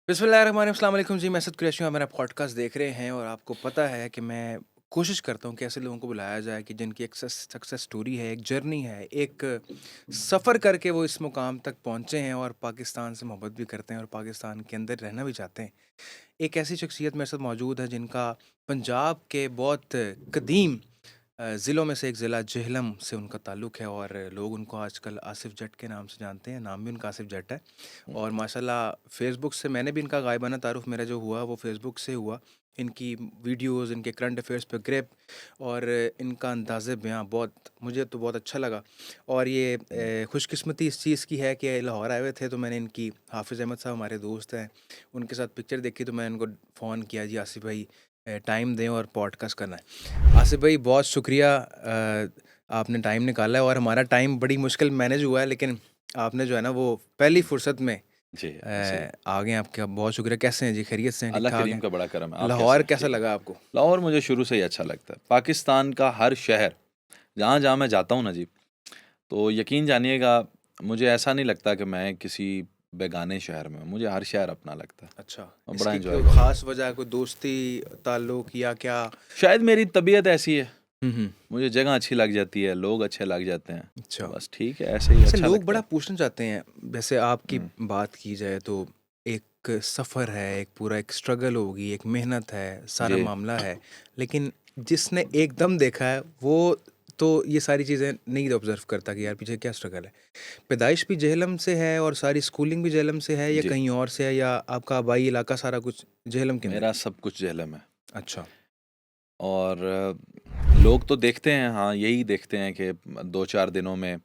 बिस्मिल्लाहिर्रहमानिर्रहीम, अस्सलाम वालेकुम जी। मैं असद कुरैशी हूँ, आप मेरा पॉडकास्ट देख रहे हैं और आपको पता है कि मैं कोशिश करता हूँ कि ऐसे लोगों को बुलाया जाए कि जिनकी एक सक्सेस स्टोरी है, एक जर्नी है, एक सफ़र करके वो इस मुकाम तक पहुँचे हैं और पाकिस्तान से मोहब्बत भी करते हैं और पाकिस्तान के अंदर रहना भी चाहते हैं। एक ऐसी शख्सियत मेरे साथ मौजूद है जिनका पंजाब के बहुत कदीम ज़िलों में से एक ज़िला जेहलम से उनका ताल्लुक़ है और लोग उनको आजकल आसिफ़ जट के नाम से जानते हैं। नाम भी उनका आसिफ़ जट है और माशाल्लाह फ़ेसबुक से मैंने भी इनका गायबाना तारुफ़ मेरा जो हुआ वो फ़ेसबुक से हुआ। इनकी वीडियोज़, इनके करंट अफ़ेयर्स पे ग्रिप और इनका अंदाज़े बयाँ बहुत मुझे तो बहुत अच्छा लगा। और ये खुशकिस्मती इस चीज़ की है कि लाहौर आए हुए थे तो मैंने इनकी हाफ़िज़ अहमद साहब हमारे दोस्त हैं, उनके साथ पिक्चर देखी तो मैंने इनको फ़ोन किया, जी आसिफ़ भाई टाइम दें और पॉडकास्ट करना है। आसिफ़ भाई बहुत शुक्रिया, आपने टाइम निकाला है और हमारा टाइम बड़ी मुश्किल मैनेज हुआ है, लेकिन आपने जो है ना वो पहली फुर्सत में जी, ऐसे ही। आ गए। आपका बहुत शुक्रिया। कैसे हैं जी? खैरियत से हैं? अल्लाह ठीक-ठाक करीम हैं? का बड़ा करम है। आप कैसे लाहौर हैं? कैसा ठीक है। लगा आपको? लाहौर मुझे शुरू से ही अच्छा लगता है। पाकिस्तान का हर शहर, जहाँ-जहाँ मैं जाता हूँ ना जी, तो यकीन जानिएगा मुझे ऐसा नहीं लगता कि मैं किसी बेगाने शहर में हूँ। मुझे हर शहर अपना लगता है। अच्छा, मैं बड़ा इसकी एन्जॉय कोई करता हूँ। ख़ास वजह, कोई दोस्ती ताल्लुक या क्या? शायद मेरी तबीयत ऐसी है, हुँ, हुँ। मुझे जगह अच्छी लग जाती है, लोग अच्छे लग जाते हैं। तो अच्छा। बस ठीक है, ऐसे ही अच्छा, अच्छा लोग लगता बड़ा है। पूछना चाहते हैं, जैसे आपकी हुँ, बात की जाए तो एक सफ़र है, एक पूरा एक स्ट्रगल होगी, एक मेहनत है, सारा जी, मामला है। लेकिन जिसने एकदम देखा है, वो तो ये सारी चीज़ें नहीं ऑब्ज़र्व करता कि यार पीछे क्या स्ट्रगल है। पैदाइश भी जेहलम से है और सारी स्कूलिंग भी जेहलम से है या जी। कहीं और से है या आपका आबाई इलाका सारा कुछ जेहलम के अंदर मेरा ही है? सब कुछ जेहलम है। अच्छा। और लोग तो देखते हैं, हाँ, यही देखते हैं कि 2-4 दिनों में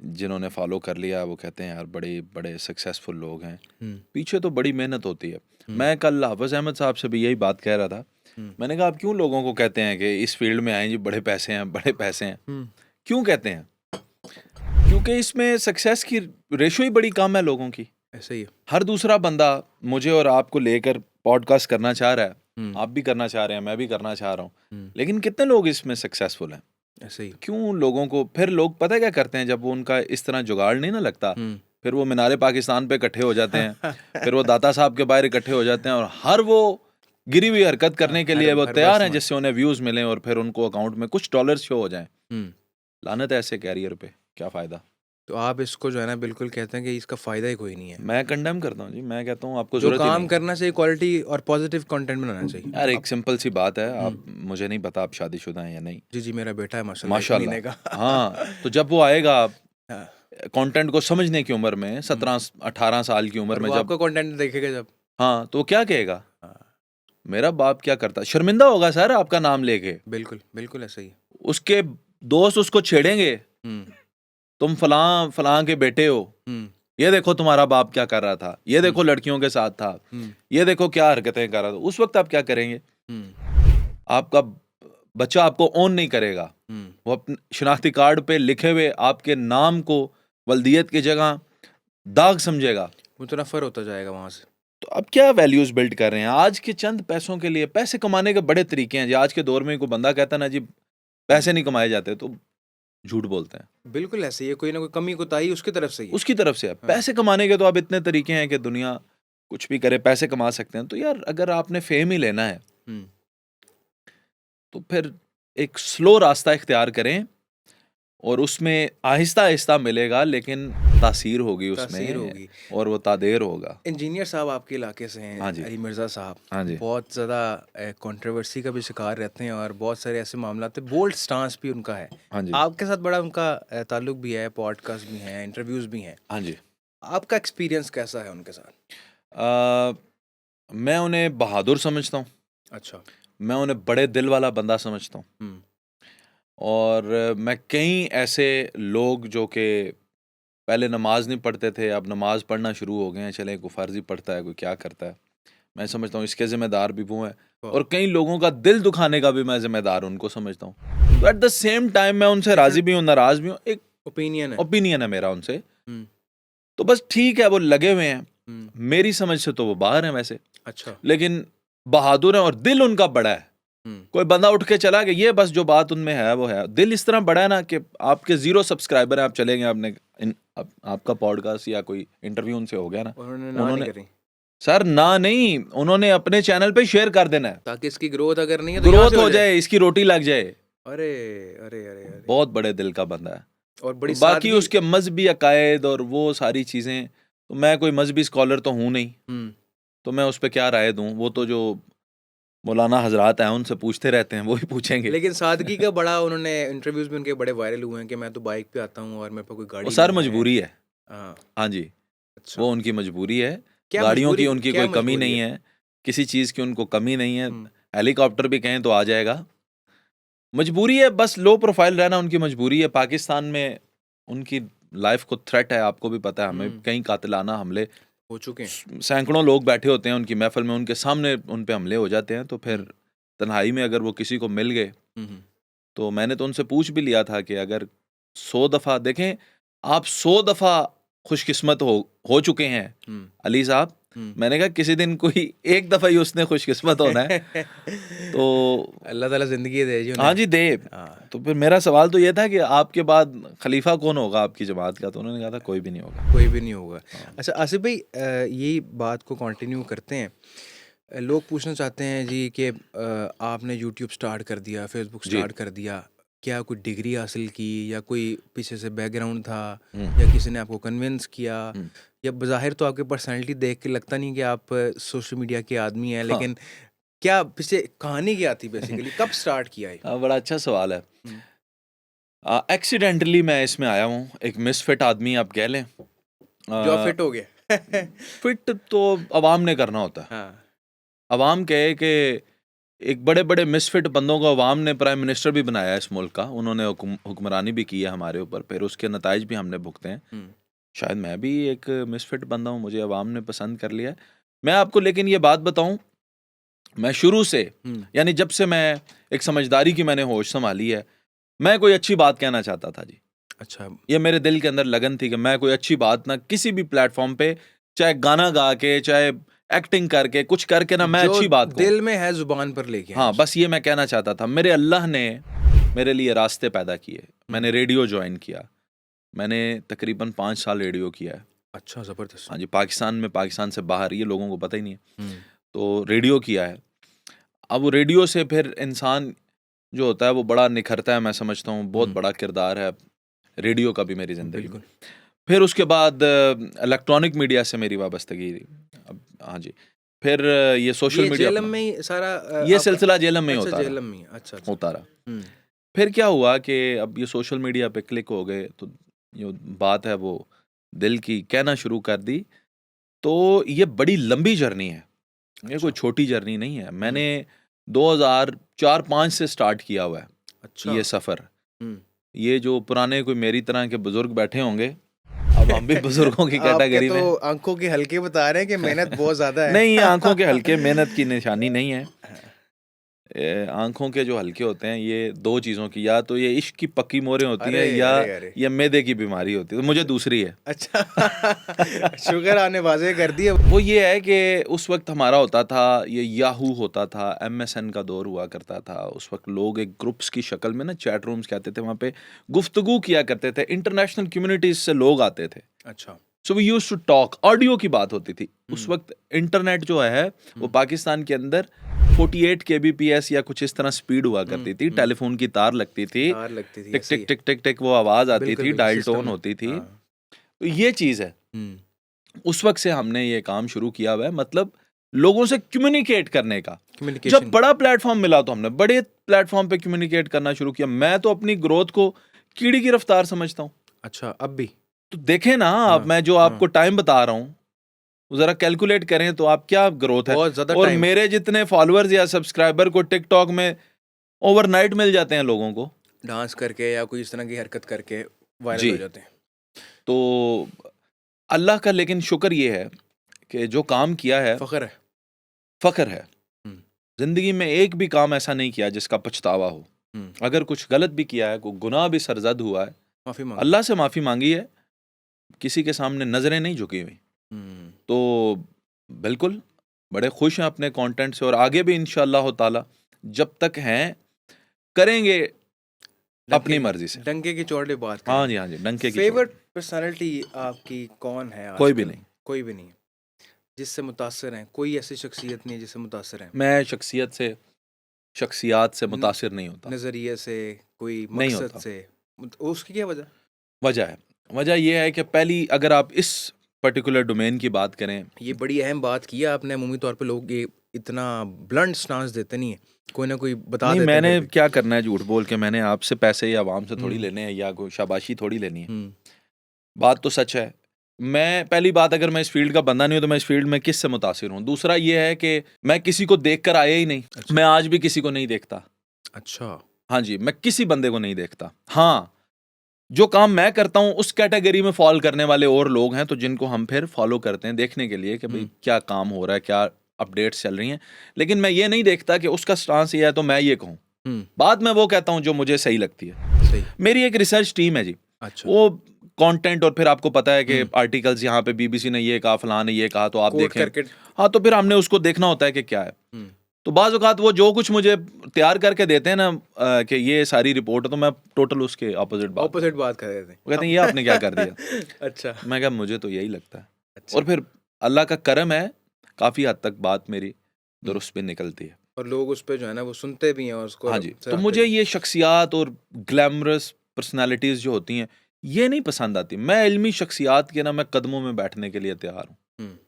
जिन्होंने फ़ॉलो कर लिया वो कहते हैं यार बड़े बड़े सक्सेसफुल लोग हैं। हुँ, पीछे तो बड़ी मेहनत होती है। हुँ, मैं कल हाफ़िज़ अहमद साहब से भी यही बात कह रहा था। हुँ, मैंने कहा आप क्यों लोगों को कहते हैं कि इस फ़ील्ड में आएँ जी, बड़े पैसे हैं, बड़े पैसे हैं। हुँ, क्यों कहते हैं? क्योंकि इसमें सक्सेस की रेशो ही बड़ी कम है लोगों की। ऐसा ही है। हर दूसरा बंदा मुझे और आपको लेकर पॉडकास्ट करना चाह रहा है। हुँ, आप भी करना चाह रहे हैं, मैं भी करना चाह रहा हूँ। हुँ, लेकिन कितने लोग इसमें सक्सेसफुल हैं? ऐसा ही। क्यों लोगों को फिर लोग पता है क्या करते हैं जब वो उनका इस तरह जुगाड़ नहीं ना लगता, हुँ। फिर वो मीनारे पाकिस्तान पे इकट्ठे हो जाते हैं, फिर वो दाता साहब के बाहर इकट्ठे हो जाते हैं और हर वो गिरी हुई हरकत हाँ, करने के हर लिए वो हर तैयार बस हैं में। जिससे उन्हें व्यूज़ मिलें और फिर उनको अकाउंट में कुछ डॉलर शो हो जाएँ। हुँ। लानत है ऐसे कैरियर पे, क्या फ़ायदा? तो आप इसको जो है ना बिल्कुल कहते हैं कि इसका फ़ायदा ही कोई नहीं है। मैं कंडेम करता हूँ जी, मैं कहता हूँ आपको जो ज़रूरत ही काम नहीं। करना चाहिए क्वालिटी और पॉज़िटिव कंटेंट बनाना चाहिए। यार अब एक सिंपल सी बात है, हुँ। आप मुझे नहीं पता आप शादीशुदा हैं या नहीं? जी, जी, मेरा बेटा है माशाल्लाह 1 माशाल्लाह। महीने का। हाँ, तो जब वो आएगा हाँ। कंटेंट को समझने की उम्र में हुँ। 17-18 साल की उम्र और में वो जब आपका कंटेंट देखेगा जब। हाँ, तो वो क्या कहेगा? हाँ, मेरा बाप क्या करता? शर्मिंदा होगा सर आपका नाम लेके। बिल्कुल, बिल्कुल ऐसा ही है। उसके दोस्त उसको छेड़ेंगे, हुँ, तुम फलाँ-फलाँ के बेटे हो। हुँ, ये देखो तुम्हारा बाप क्या कर रहा था। ये हुँ, देखो लड़कियों के साथ था। हुँ, ये देखो क्या हरकतें कर रहा था। उस वक़्त आप क्या करेंगे? हुँ, आपका बच्चा आपको ऑन नहीं करेगा। हुँ। वो अपने शनाख्ती कार्ड पे लिखे हुए आपके नाम को वल्दियत की जगह दाग समझेगा। मुतनफ़्फ़र होता जाएगा वहाँ से। तो अब क्या वैल्यूज़ बिल्ड कर रहे हैं? आज के चंद पैसों के लिए पैसे कमाने के बड़े तरीके हैं जी। आज के दौर में कोई बंदा कहता है ना जी हुँ। पैसे नहीं कमाए जाते तो झूठ बोलते हैं। बिल्कुल ऐसे ही है, कोई ना कोई कमी कोताही उसकी तरफ से ही है। उसकी तरफ से है। हाँ। पैसे कमाने के तो अब इतने तरीके हैं कि दुनिया कुछ भी करे पैसे कमा सकते हैं। तो यार अगर आपने फ़ेम ही लेना है हुँ। तो फिर एक स्लो रास्ता इख्तियार करें और उसमें आहिस्ता-आहिस्ता मिलेगा लेकिन तासीर होगी तासीर उसमें होगी। और वो तादेर होगा। इंजीनियर साहब आपके इलाके से हैं, हाँ जी। अली मिर्ज़ा साहब, हाँ जी। बहुत ज़्यादा कंट्रोवर्सी का भी शिकार रहते हैं और बहुत सारे ऐसे मामलात हैं, बोल्ड स्टांस भी उनका है। हाँ जी। आपके साथ बड़ा उनका ताल्लुक भी है, पॉडकास्ट भी हैं, इंटरव्यूज़ भी हैं। हाँ जी। आपका एक्सपीरियंस कैसा है उनके साथ? अ, मैं उन्हें बहादुर समझता हूँ। अच्छा। मैं उन्हें बड़े दिल वाला बंदा समझता हूँ हुँ, और मैं कई ऐसे लोग जो कि पहले नमाज़ नहीं पढ़ते थे, अब नमाज़ पढ़ना शुरू हो गए हैं, चलें कोई फ़र्ज़ ही पढ़ता है, कोई क्या करता है। मैं समझता हूँ इसके ज़िम्मेदार भी वो हैं वाह! और कई लोगों का दिल दुखाने का भी मैं ज़िम्मेदार उनको समझता हूँ। तो हुँ, एट द सेम टाइम मैं उनसे राज़ी डिफरेंट भी हूँ, नाराज़ भी हूँ, एक ओपिनियन है। ओपिनियन है मेरा उनसे। हुँ, तो बस ठीक है, वो लगे हुए हैं, हुँ, मेरी समझ से तो वो बाहर हैं वैसे, अच्छा। लेकिन बहादुर हैं और दिल उनका बड़ा है। हुँ, कोई बंदा उठ के चला गया, ये बस जो बात उनमें है वो है। दिल इस तरह बड़ा है ना कि आपके 0 सब्सक्राइबर हैं, आप चले गए आपने आपका पॉडकास्ट या कोई इंटरव्यू उनसे हो गया ना, उन्होंने ना नहीं उन्होंने करी। सर ना नहीं, उन्होंने अपने चैनल पे शेयर कर देना है, ताकि इसकी ग्रोथ अगर नहीं है तो यहाँ ग्रोथ से हो जाए, इसकी रोटी लग जाए। अरे अरे अरे अरे बहुत बड़े दिल का बंदा है। और तो बड़ी बाकी सादगी। उसके मजहबी अकायद और वो सारी चीज़ें, तो मैं कोई मजहबी स्कॉलर तो हूँ नहीं, तो मैं उस पर क्या राय दूँ? वो तो जो मौलाना हजरात हैं उनसे पूछते रहते हैं, वो ही पूछेंगे। लेकिन सादगी का बड़ा उन्होंने इंटरव्यूज में उनके बड़े वायरल हुए हैं कि मैं तो बाइक पे आता हूँ और मेरे पास कोई वो गाड़ी सर नहीं है। मजबूरी है। हाँ हाँ जी, अच्छा वो उनकी मजबूरी है। क्या गाड़ियों मजबूरी की उनकी क्या कोई कमी मजबूरी नहीं है? है, किसी चीज़ की उनको कमी नहीं है। हम्म, हेलीकॉप्टर भी कहें तो आ जाएगा। मजबूरी है, बस लो प्रोफाइल रहना उनकी मजबूरी है। पाकिस्तान में उनकी लाइफ को थ्रेट है, आपको भी पता है, हमें कई कातिलाना हमले, हो चुके हैं। सैकड़ों लोग बैठे होते हैं उनकी महफिल में, उनके सामने उन पे हमले हो जाते हैं। तो फिर तन्हाई में अगर वो किसी को मिल गए, हम्म, तो मैंने तो उनसे पूछ भी लिया था कि अगर 100 दफ़ा देखें, आप 100 दफ़ा खुशकिस्मत हो चुके हैं हम्म, अली साहब। मैंने कहा किसी दिन कोई एक दफ़ा ही उसने खुशकिस्मत होना है। तो अल्लाह ताला जिंदगी दे जी हाँ उन्हें। जी, दे। हाँ तो फिर मेरा सवाल तो ये था कि आपके बाद खलीफा कौन होगा आपकी जमात का? तो उन्होंने कहा था कोई भी नहीं होगा। कोई भी नहीं होगा। हाँ। अच्छा आसिफ भाई, यही बात को कंटिन्यू करते हैं। लोग पूछना चाहते हैं जी कि आपने यूट्यूब स्टार्ट कर दिया, फेसबुक जी। स्टार्ट कर दिया, क्या कोई डिग्री हासिल की या कोई पीछे से बैकग्राउंड था हम्म, या किसी ने आपको कन्विंस किया, हम्म, या बज़ाहिर तो आपकी पर्सनैलिटी देख के लगता नहीं कि आप सोशल मीडिया के आदमी हैं, हाँ। लेकिन क्या पीछे कहानी क्या थी बेसिकली, कब स्टार्ट किया है? बड़ा अच्छा सवाल है। हम्म, एक्सीडेंटली मैं इसमें आया हूँ, एक मिसफिट आदमी आप कह लें। जो आप फिट हो गए। फिट तो अवाम ने करना होता है। हाँ अवाम कहे कि एक बड़े बड़े मिसफिट बंदों को अवाम ने प्राइम मिनिस्टर भी बनाया है इस मुल्क का, उन्होंने हुक्मरानी भी की है हमारे ऊपर, फिर उसके नताइज भी हमने भुगते हैं। हम्म, शायद मैं भी एक मिसफिट बंदा हूँ, मुझे अवाम ने पसंद कर लिया है। मैं आपको लेकिन ये बात बताऊं, मैं शुरू से, हम्म, यानी जब से मैं एक समझदारी की मैंने होश संभाली है, मैं कोई अच्छी बात कहना चाहता था जी। अच्छा ये मेरे दिल के अंदर लगन थी कि मैं कोई अच्छी बात ना किसी भी प्लेटफॉर्म पे, चाहे गाना गा के, चाहे एक्टिंग करके, कुछ करके ना, मैं जो अच्छी बात कहूँ। दिल में है जुबान पर लेके आए हाँ, उसे। बस ये मैं कहना चाहता था। मेरे अल्लाह ने मेरे लिए रास्ते पैदा किए। मैंने रेडियो ज्वाइन किया, मैंने तकरीबन 5 साल रेडियो किया है। अच्छा जबरदस्त। हाँ जी, पाकिस्तान में, पाकिस्तान से बाहर, ये लोगों को पता ही नहीं है। हम्म, तो रेडियो किया है। अब वो रेडियो से फिर इंसान जो होता है वो बड़ा निखरता है, मैं समझता हूँ बहुत बड़ा किरदार है रेडियो का भी मेरी ज़िंदगी में। बिल्कुल। फिर उसके बाद इलेक्ट्रॉनिक मीडिया से मेरी वाबस्तगी थी। अब हाँ जी, फिर ये सोशल ये मीडिया जेलम अपना, में ही सारा ये आपका। सिलसिला जेलम में ही अच्छा होता रहा, जेलम में ही, अच्छा अच्छा। होता रहा। हम्म, फिर क्या हुआ कि अब ये सोशल मीडिया पे क्लिक हो गए, तो जो बात है वो दिल की कहना शुरू कर दी। तो ये बड़ी लंबी जर्नी है, ये कोई अच्छा छोटी जर्नी नहीं है। मैंने 2004-5 से स्टार्ट किया हुआ है अच्छा। ये सफ़र। हम्म, ये जो पुराने कोई मेरी तरह के बुजुर्ग बैठे होंगे, अब हम भी बुजुर्गों की आपके कैटेगरी तो में। आंखों के हल्के बता रहे हैं कि मेहनत बहुत ज्यादा है। नहीं, ये आंखों के हल्के मेहनत की निशानी नहीं है। हाँ, आंखों के जो हल्के होते हैं, ये दो चीज़ों की, या तो ये इश्क की पक्की मोहरें होती अरे हैं, या अरे अरे ये मैदे की बीमारी होती है। तो मुझे दूसरी है। अच्छा। शुगर आने वाजे कर दिए। वो ये है कि उस वक्त हमारा होता था, ये याहू होता था, MSN का दौर हुआ करता था। उस वक्त लोग एक ग्रुप्स की शक्ल में ना, चैट रूम्स कहते थे, वहाँ पे गुफ्तगू किया करते थे, इंटरनेशनल कम्युनिटीज से लोग आते थे। अच्छा so we used to talk, audio की बात होती थी उस हम्म, वक्त। इंटरनेट जो है वो पाकिस्तान के अंदर 48 kbps या कुछ इस तरह स्पीड हुआ करती थी। टेलीफोन की तार लगती थी, तार लगती थी टिक ऐसे टिक ही। टिक टिक टिक वो आवाज आती बिल्कुल थी, बिल्कुल डायल सिस्टम टोन में। होती थी। हाँ। तो ये चीज है, हम्म, उस वक्त से हमने ये काम शुरू किया हुआ है, मतलब लोगों से कम्युनिकेट करने का। जब कम्युनिकेशन। बड़ा प्लेटफॉर्म मिला तो हमने बड़े प्लेटफॉर्म पे कम्युनिकेट करना शुरू किया। मैं तो अपनी ग्रोथ को कीड़ी की रफ्तार समझता हूँ। अच्छा अब भी। तो देखें ना आप, हाँ मैं जो हाँ आपको टाइम बता रहा हूँ, जरा कैलकुलेट करें तो आप, क्या ग्रोथ है। बहुत ज्यादा और टाइम। मेरे जितने फॉलोअर्स या सब्सक्राइबर को टिकटॉक में ओवरनाइट मिल जाते हैं लोगों को। डांस करके या कोई इस तरह की हरकत करके वायरल जी। हो जाते हैं। तो अल्लाह का लेकिन शुक्र ये है कि जो काम किया है, फख्र है। फख्र है। हम्म, जिंदगी में एक भी काम ऐसा नहीं किया जिसका पछतावा हो। अगर कुछ गलत भी किया है, कोई गुनाह भी सरजद हुआ है, माफी मांगी। अल्लाह से माफ़ी मांगी है, किसी के सामने नज़रें नहीं झुकी हुई। हम्म, तो बिल्कुल बड़े खुश हैं अपने कंटेंट से, और आगे भी इंशाअल्लाह ताला जब तक हैं करेंगे अपनी मर्जी से। डंके की चौड़े बात हाँ करें। जी, हाँ जी, डंके की चोट। फेवरेट पर्सनालिटी आपकी कौन है कोई भी आजकल? नहीं। कोई भी नहीं है। जिससे मुतासिर हैं, कोई ऐसी शख्सियत नहीं है जिससे मुतासिर हैं? मैं शख्सियात से न मुतासिर नहीं होता, नज़रिए से, कोई नहीं मकसद होता। से? उसकी क्या वजह? वजह है, वजह ये है कि पहली अगर आप इस पर्टिकुलर डोमेन की बात करें, ये बड़ी अहम बात की है आपने। अमूमी तौर पे लोग ये इतना ब्लंट स्टांस देते नहीं है, कोई ना कोई बता नहीं देते हैं मैंने फिर भी। क्या करना है झूठ बोल के, मैंने आपसे पैसे या आवाम से थोड़ी हम्म लेने हैं या कोई शाबाशी थोड़ी लेनी है। हम्म बात तो सच है। मैं पहली बात, अगर मैं इस फील्ड का बंदा नहीं हूं तो मैं इस फील्ड में किससे मुतासिर हूं। दूसरा ये है कि मैं किसी को देख कर आया ही नहीं, अच्छा मैं आज भी किसी को नहीं देखता। अच्छा। हाँ जी, मैं किसी बंदे को नहीं देखता। हाँ, जो काम मैं करता हूँ उस कैटेगरी में फॉलो करने वाले और लोग हैं, तो जिनको हम फिर फॉलो करते हैं देखने के लिए कि भाई क्या काम हो रहा है, क्या अपडेट्स चल रही हैं। लेकिन मैं ये नहीं देखता कि उसका स्टांस ये है तो मैं ये कहूँ। बात मैं वो कहता हूँ जो मुझे सही लगती है। सही। मेरी एक रिसर्च टीम है जी, अच्छा। वो कंटेंट, और फिर आपको पता है कि हम्म। आर्टिकल्स यहाँ पे बीबीसी ने ये कहा, फलां ने ये कहा, तो आप कोट देखें। करके। हाँ, तो फिर हमने उसको देखना होता है कि क्या है। हम्म तो बाज़ औक़ात वो जो कुछ मुझे तैयार करके देते हैं ना, कि ये सारी रिपोर्ट है, तो मैं टोटल उसके ऑपोजिट बात ऑपोजिट बात कर रहे थे वो कहते हैं ये आपने क्या कर दिया। अच्छा मैं कहा मुझे तो यही लगता है। अच्छा। और फिर अल्लाह का करम है, काफ़ी हद तक बात मेरी दुरुस्त भी निकलती है। और लोग उस पे जो है ना वो सुनते भी हैं और उसको हाँ जी, तो सराहते मुझे भी ये शख्सियात और ग्लैमरस पर्सनैलिटीज़ जो होती हैं, ये नहीं पसंद आती। मैं इल्मी शख्सियात के ना मैं कदमों में बैठने के लिए तैयार हूँ। हैं।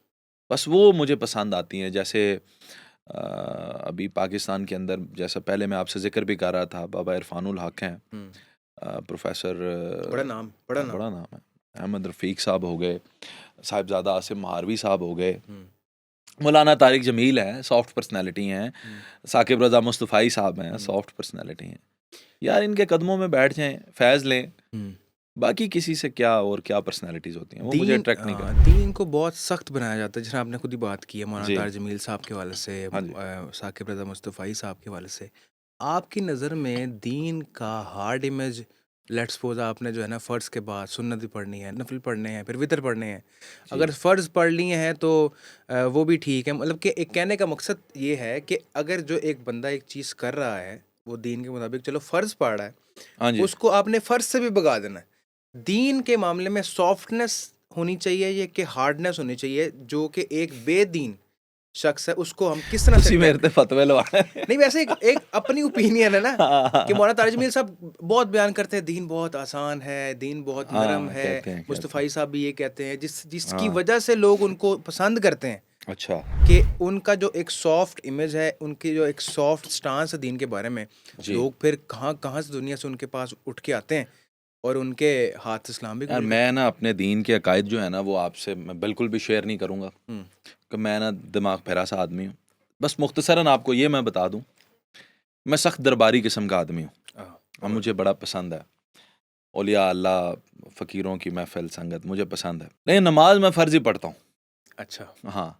बस वो मुझे पसंद आती हैं। जैसे अभी पाकिस्तान के अंदर, जैसा पहले मैं आपसे ज़िक्र भी कर रहा था, बाबा इरफानुल हक हैं, प्रोफ़ेसर, बड़ा नाम, बड़ा नाम। बड़ा नाम है, अहमद रफ़ीक साहब हो गए, साहिबज़ादा आसिम महारवी साहब हो गए, हम्म मौलाना तारिक जमील हैं, सॉफ्ट पर्सनैलिटी हैं, हम्म साकिब रज़ा मुस्तफ़ाई साहब हैं, हम्म सॉफ्ट पर्सनैलिटी हैं। यार इनके कदमों में बैठ जाएँ, फैज़ लें। हम्म। बाकी किसी से क्या, और क्या पर्सनैलिटीज़ होती हैं, वो मुझे दीन अट्रैक्ट नहीं करती। दीन को बहुत सख्त बनाया जाता है, जैसे आपने खुद ही बात की है मौलाना जी, तारिक जमील साहब के हवाले से, हाँ जी। साकिब रज़ा मुस्तफ़ाई साहब के हवाले से। आपकी नज़र में दीन का हार्ड इमेज, लेट्स सपोज आपने जो है ना फ़र्ज़ के बाद सुन्नत भी पढ़नी है, नफिल पढ़ने हैं, फिर वितर पढ़ने हैं। जी, अगर फ़र्ज़ पढ़ लिए हैं तो वो भी ठीक है। मतलब कि एक कहने का मकसद ये है कि अगर जो एक बंदा एक चीज़ कर रहा है, वो दीन के मुताबिक चलो फ़र्ज़ पढ़ रहा है, हाँ जी। उसको आपने फ़र्ज़ से भी भगा देना है। दीन के मामले में सॉफ्टनेस होनी चाहिए या कि हार्डनेस होनी चाहिए, जो कि एक बेदीन शख्स है उसको हम किस तरह से तुसी मेरे टैकल। ते फतवे लवा नहीं वैसे एक, एक अपनी ओपिनियन है ना कि हाँ, मौलाना तारिक जमील साहब बहुत बयान करते हैं दीन बहुत आसान है, दीन बहुत नरम हाँ, है। कहते हैं। मुस्तफ़ाई साहब भी ये कहते हैं, जिसकी हाँ, वजह से लोग उनको पसंद करते हैं अच्छा, कि उनका जो एक सॉफ्ट इमेज है, उनकी जो एक सॉफ्ट स्टांस है दीन के बारे में, जी। लोग फिर कहाँ कहाँ से दुनिया से उनके पास उठ के आते हैं और उनके हाथ से इस्लाम भी यार कबूल करते मैं ना अपने दीन के अकायद जो है ना, वो आपसे मैं बिल्कुल भी शेयर नहीं करूँगा, हैं। कि मैं ना दिमाग फेरा सा आदमी हूँ। बस मुख्तसरन आपको ये मैं बता दूँ, मैं सख्त दरबारी किस्म का आदमी हूँ, और बहुत मुझे बड़ा पसंद है। औलिया अल्लाह, फ़कीरों की महफ़िल, संगत मुझे पसंद है। लेकिन नमाज़ मैं फ़र्ज़ ही पढ़ता हूँ। अच्छा। हाँ,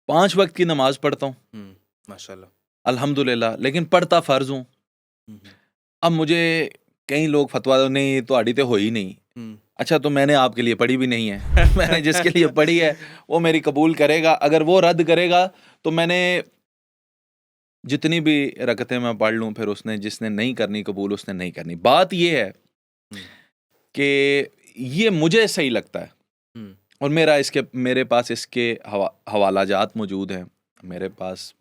5 वक़्त की नमाज़ पढ़ता हूँ, माशाल्लाह। अल्हम्दुलिल्लाह, लेकिन पढ़ता फ़र्ज़ हूँ। हम्म अब मुझे कई लोग फतवा दो, नहीं तुहाड़ी तो हो ही नहीं। हम्म अच्छा, तो मैंने आपके लिए पढ़ी भी नहीं है। मैंने जिसके लिए पढ़ी है वो मेरी कबूल करेगा, अगर वो रद्द करेगा तो मैंने जितनी भी रकतें मैं पढ़ लूँ, फिर उसने जिसने नहीं करनी कबूल, उसने नहीं करनी। बात ये है हम्म कि ये मुझे सही लगता है, हम्म और मेरे पास इसके हवालाजात मौजूद हैं, मेरे पास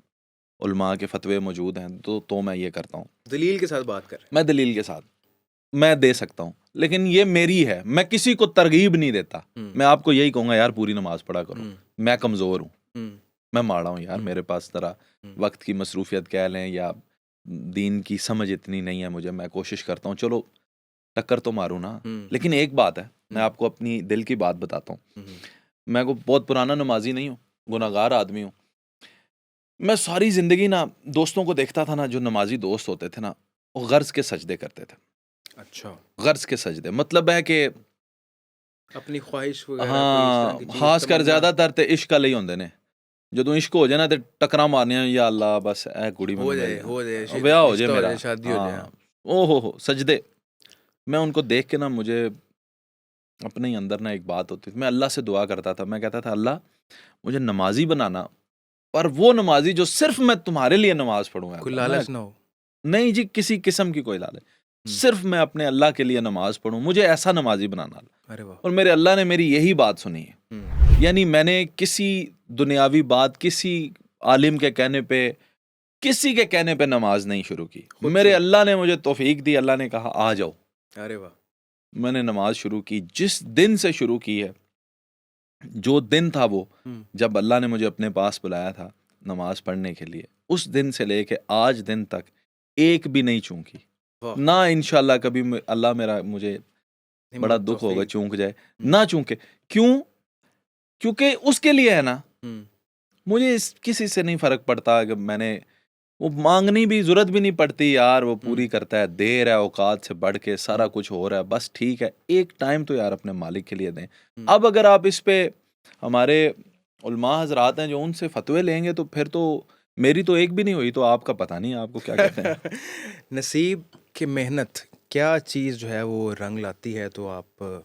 उलमा के फतवे मौजूद हैं, तो मैं ये करता हूँ। दलील के साथ बात कर रहे मैं दलील के साथ मैं दे सकता हूँ, लेकिन ये मेरी है, मैं किसी को तरगीब नहीं देता। हैं। मैं आपको यही कहूँगा यार पूरी नमाज पढ़ा करो। हम्म मैं कमज़ोर हूँ, हम्म मैं माड़ा हूँ यार, हम्म मेरे पास ज़रा हम्म वक्त की मसरूफियत कह लें, या दीन की समझ इतनी नहीं है मुझे। मैं कोशिश करता हूँ, चलो टक्कर तो मारूँ ना। हम्म लेकिन एक बात है, मैं आपको अपनी दिल की बात बताता हूँ। हम्म मैं को बहुत पुराना नमाजी नहीं हूँ, गुनाहगार आदमी हूँ। मैं सारी ज़िंदगी ना दोस्तों को देखता था ना, जो नमाजी दोस्त होते थे ना, वो गर्ज़ के सजदे करते थे। अच्छा। गर्ज़ के सजदे मतलब है कि अपनी ख्वाहिश वगैरह कोई इस तरह हाँ, की चीज, खासकर तमन्ना ज़्यादातर ते इश्क वाले ही होंदे ने। ਜਦੋਂ इश्क हो जाए ना, ते टकरा मारनियां, या अल्लाह बस ए कुड़ी मैनू मिल हो जाए जाए, ब्याह हो जाए रिश्ता हो मेरा। जाए, शादी हो जाए। हाँ, ओ हो सजदे। मैं उनको देख के ना, मुझे अपने ही अंदर ना एक बात होती थी। मैं अल्लाह से दुआ करता था, मैं कहता था अल्लाह मुझे नमाजी बनाना, पर वो नमाजी जो सिर्फ मैं तुम्हारे लिए नमाज पढ़ूँ। कोई अल्लाह मैं लालच ना हो। नहीं जी, किसी किस्म की कोई लालच। सिर्फ मैं अपने अल्लाह के लिए नमाज पढ़ूं, मुझे ऐसा नमाजी बनाना अल्लाह। अरे वाह। और मेरे अल्लाह ने मेरी यही बात सुनी है। यानी मैंने किसी दुनियावी बात, किसी आलिम के कहने पे, किसी के कहने पे नमाज नहीं शुरू की। खुद मेरे से। अल्लाह ने मुझे तौफीक दी, अल्लाह ने कहा आ जाओ। अरे वाह। मैंने नमाज शुरू की। जिस दिन से शुरू की है, जो दिन था वो जब अल्लाह ने मुझे अपने पास बुलाया था नमाज पढ़ने के लिए, उस दिन से लेके आज दिन तक एक भी नहीं चूकी वाह। ना। इंशाल्लाह कभी अल्लाह मेरा मुझे बड़ा हिम्मत, दुख होगा तौफीक। चूक जाए, ना चूके। क्यों? क्योंकि उसके लिए है ना। मुझे किसी से नहीं फर्क पड़ता। अगर मैंने वो मांगनी भी जरूरत भी नहीं पड़ती यार, वो पूरी करता है। देर है, औकात से बढ़ के सारा कुछ हो रहा है, बस ठीक है। एक टाइम तो यार अपने मालिक के लिए दें। अब अगर आप इस पे हमारे उलमा हजरात हैं जो उनसे फतवे लेंगे तो फिर तो मेरी तो एक भी नहीं हुई, तो आपका पता नहीं आपको क्या कहते हैं। नसीब की मेहनत क्या चीज़ जो है वो रंग लाती है, तो आप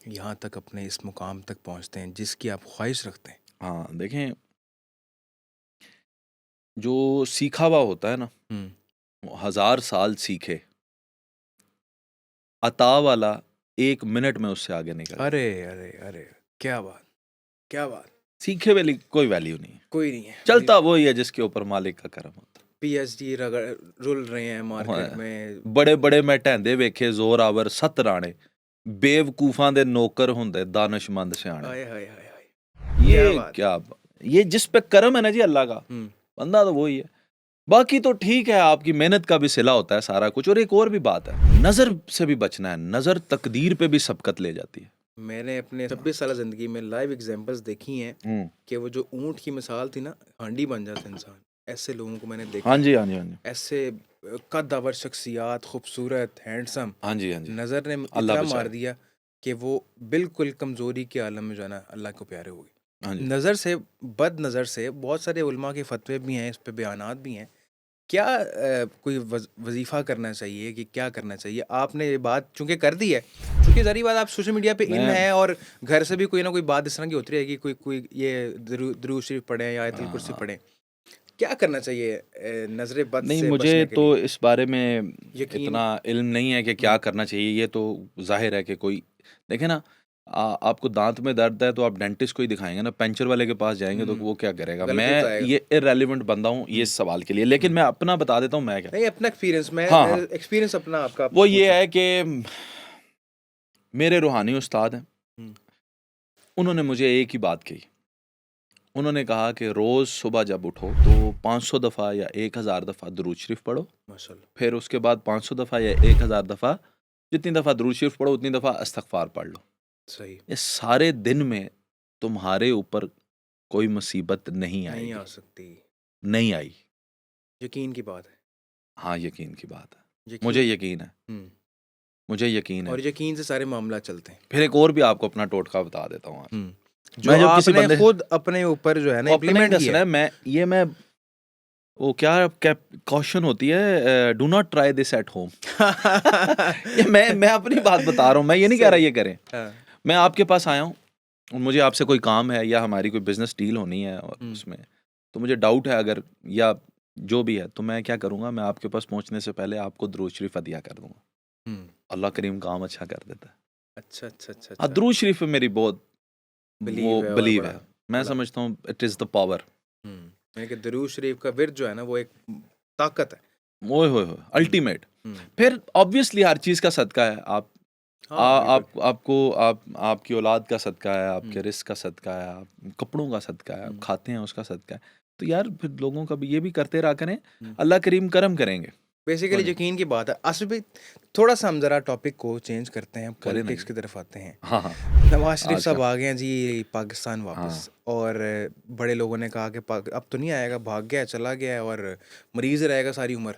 यहाँ तक अपने इस मुकाम तक पहुँचते हैं जिसकी आप ख्वाहिश रखते हैं। हाँ देखें, जो सीखा हुआ होता है ना, वो 1000 साल सीखे, अता वाला 1 मिनट में उससे आगे निकल जाए। अरे अरे अरे, क्या बात, क्या बात। सीखे वाली कोई वैल्यू नहीं है। कोई नहीं है। चलता वही है जिसके ऊपर मालिक का करम होता। पीएचडी रगड़ रुल रहे हैं मार्केट में। बड़े बड़े मैं ढैंदे वेखे जोरावर 7 राणे, बेवकूफां दे नौकर हुंदे दानिशमंद सियाणे। हाय हाय हाय हाय। ये ये जिस पे करम है ना जी अल्लाह का, बंदा तो वही है। बाकी तो ठीक है, आपकी मेहनत का भी सिला होता है सारा कुछ। और एक और भी बात है, नजर से भी बचना है। नजर तकदीर पे भी सबकत ले जाती है। मैंने अपने 26 साल जिंदगी में लाइव एग्जांपल्स देखी हैं कि वो जो ऊंट की मिसाल थी ना, हांडी बन जाता इंसान। ऐसे लोगों को मैंने देखा। हाँ जी, हाँ जी, हाँ जी। ऐसे कद्दावर शख्सियात, खूबसूरत, हैंडसम, हाँ जी, हाँ जी। नजर ने अल्लाह इतना बचाए। मार दिया कि वो बिल्कुल कमजोरी के आलम में जो है ना अल्लाह को प्यारे हो गए। हाँ जी। नज़र से, बद नज़र से बहुत सारे उलमा के फतवे भी हैं, इस पे बयानात भी हैं। क्या कोई वजीफ़ा करना चाहिए कि क्या करना चाहिए? आपने ये बात चूंकि कर दी है, चूंकि ज़ाहिर बात आप सोशल मीडिया पे इन है और घर से भी कोई ना कोई बात इस तरह की होती रहेगी, कोई कोई ये दुरूद शरीफ पढ़ें या आयतुल कुर्सी पढ़ें। क्या करना चाहिए नजर बद नहीं, से मुझे बचने के तो लिए? इस बारे में यकीन। इतना इल्म नहीं है कि क्या करना चाहिए। ये तो जाहिर है कि कोई देखे ना, आपको दांत में दर्द है तो आप डेंटिस्ट को ही दिखाएंगे ना, पंचर वाले के पास जाएंगे तो वो क्या करेगा। गलत ही मैं बताएगा। ये इररेलेवेंट बंदा हूँ ये सवाल के लिए, लेकिन मैं अपना बता देता हूँ मैं क्या। नहीं, अपना एक्सपीरियंस में हाँ, हाँ। एक्सपीरियंस अपना आपका वो ये है कि मेरे रूहानी उस्ताद हैं, उन्होंने मुझे एक ही बात कही। उन्होंने कहा कि रोज़ सुबह जब उठो तो 500 दफ़ा या 1000 दफ़ा दुरूद शरीफ पढ़ो। माशाल्लाह। फिर उसके बाद 500 दफ़ा या 1000 दफ़ा, जितनी दफ़ा दुरूद शरीफ पढ़ो उतनी दफ़ा इस्तग़फ़ार पढ़ लो। सही। ये सारे दिन में तुम्हारे ऊपर कोई मुसीबत नहीं नहीं आ आएगी। सकती। नहीं आई। यकीन की बात है। हाँ, यकीन की बात है। यकीन। मुझे यकीन है। मुझे यकीन है। और यकीन से सारे मामला चलते हैं। फिर एक और भी आपको अपना टोटका बता देता हूँ आज। जो मैं जब किसी आपने बंदे खुद अपने ऊपर जो है ना इम्प्लीमेंट किया है। मैं वो क्या कॉशन होती है, do not try this at home. ये मैं अपनी बात बता रहा हूँ, मैं ये नहीं कह रहा ये करें। मैं आपके पास आया हूँ, मुझे आपसे कोई काम है या हमारी कोई बिजनेस डील होनी है और उसमें तो मुझे डाउट है अगर या जो भी है, तो मैं क्या करूँगा, मैं आपके पास पहुँचने से पहले आपको दुरूद शरीफ अदिया कर दूंगा। अल्लाह करीम काम अच्छा कर देता है। अच्छा अच्छा अच्छा। हाँ, दुरूद शरीफ पे मेरी बहुत बिलीव है। मैं बड़ा। समझता हूँ इट इज़ द पावर। यानी कि दुरूद शरीफ का विर्द जो है ना वो एक ताकत है। ओए होए होए, अल्टीमेट। फिर ऑब्वियसली हर चीज़ का सदका है। आपकी औलाद का सदका है, आपके रिस्क का सदका है, आप कपड़ों का सदका है, आप खाते हैं उसका सदका है। तो यार फिर लोगों का भी ये भी करते रहा करें, अल्लाह करीम करम करेंगे। बेसिकली यकीन की बात है। असली भी थोड़ा सा हम जरा टॉपिक को चेंज करते हैं, करें ना पॉलिटिक्स जी। की तरफ आते हैं। हाँ, हाँ। नवाज शरीफ आज साहब का आ गए हैं जी पाकिस्तान वापस। और बड़े लोगों ने कहा कि अब तो नहीं आएगा, भाग गया, चला गया है और मरीज रहेगा सारी उम्र।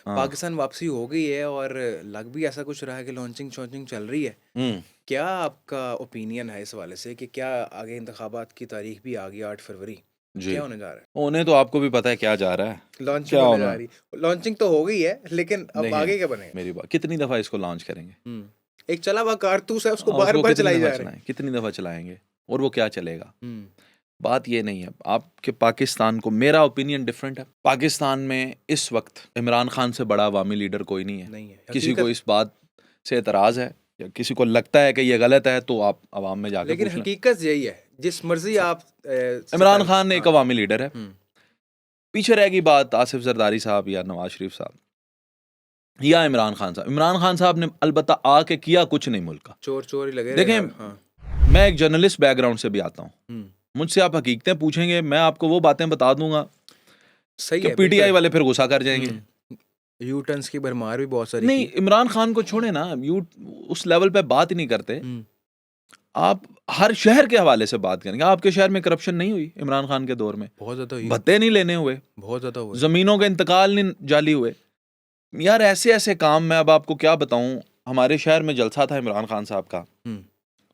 हाँ। पाकिस्तान वापसी हो गई है और लग भी ऐसा कुछ रहा है कि लॉन्चिंग शॉन्चिंग चल रही है। क्या आपका ओपिनियन है इस वाले से कि क्या आगे इंतखाबात की तारीख भी आ गई 8 फरवरी, जी। क्या होने जा रहा है? उन्हें तो आपको भी पता है क्या जा रहा है, लॉन्चिंग क्या होने होना जा रही है। लॉन्चिंग तो हो गई है लेकिन अब नहीं आगे है। क्या बनेगा? मेरी बात, कितनी दफ़ा इसको लॉन्च करेंगे? एक चला हुआ कारतूस है, उसको हाँ, बार उसको बार कितनी चलाई दफ़ा जा रही है। चलाएं, कितनी दफ़ा चलाएंगे और वो क्या चलेगा? बात ये नहीं है आपके पाकिस्तान को, मेरा ओपिनियन डिफरेंट है। पाकिस्तान में इस वक्त इमरान खान से बड़ा अवामी लीडर कोई नहीं है। नहीं है किसी को हकीकत। इस बात से एतराज़ है या किसी को लगता है कि ये गलत है तो आप अवाम में जाके लेकिन पूछ लें। हकीकत यही है, जिस मर्जी आप इमरान खान एक अवामी लीडर है। हम्म, पीछे रहेगी बात आसिफ जरदारी साहब या नवाज शरीफ साहब या इमरान खान साहब। इमरान खान साहब ने अलबत्ता आके किया कुछ नहीं मुल्क का। चोर चोर ही लगे देखें, रहे, हाँ। मैं एक जर्नलिस्ट बैकग्राउंड से भी आता हूँ। हम्म, मुझसे आप हकीकतें पूछेंगे, मैं आपको वो बातें बता दूंगा सही कि है। पीटीआई वाले फिर गुस्सा कर जाएंगे। यू टर्न्स की भरमार भी बहुत सारी नहीं, की। इमरान खान को छोड़े ना, यू उस लेवल पे बात ही नहीं करते। हम्म, आप हर शहर के हवाले से बात करेंगे। आपके शहर में करप्शन नहीं हुई इमरान खान के दौर में? बहुत ज्यादा हुई, भत्ते नहीं लेने हुए, बहुत ज्यादा हुई। जमीनों के इंतकाल नहीं जाली हुए। यार ऐसे ऐसे काम मैं अब आपको क्या बताऊं। हमारे शहर में जलसा था इमरान खान साहब का, हम्म,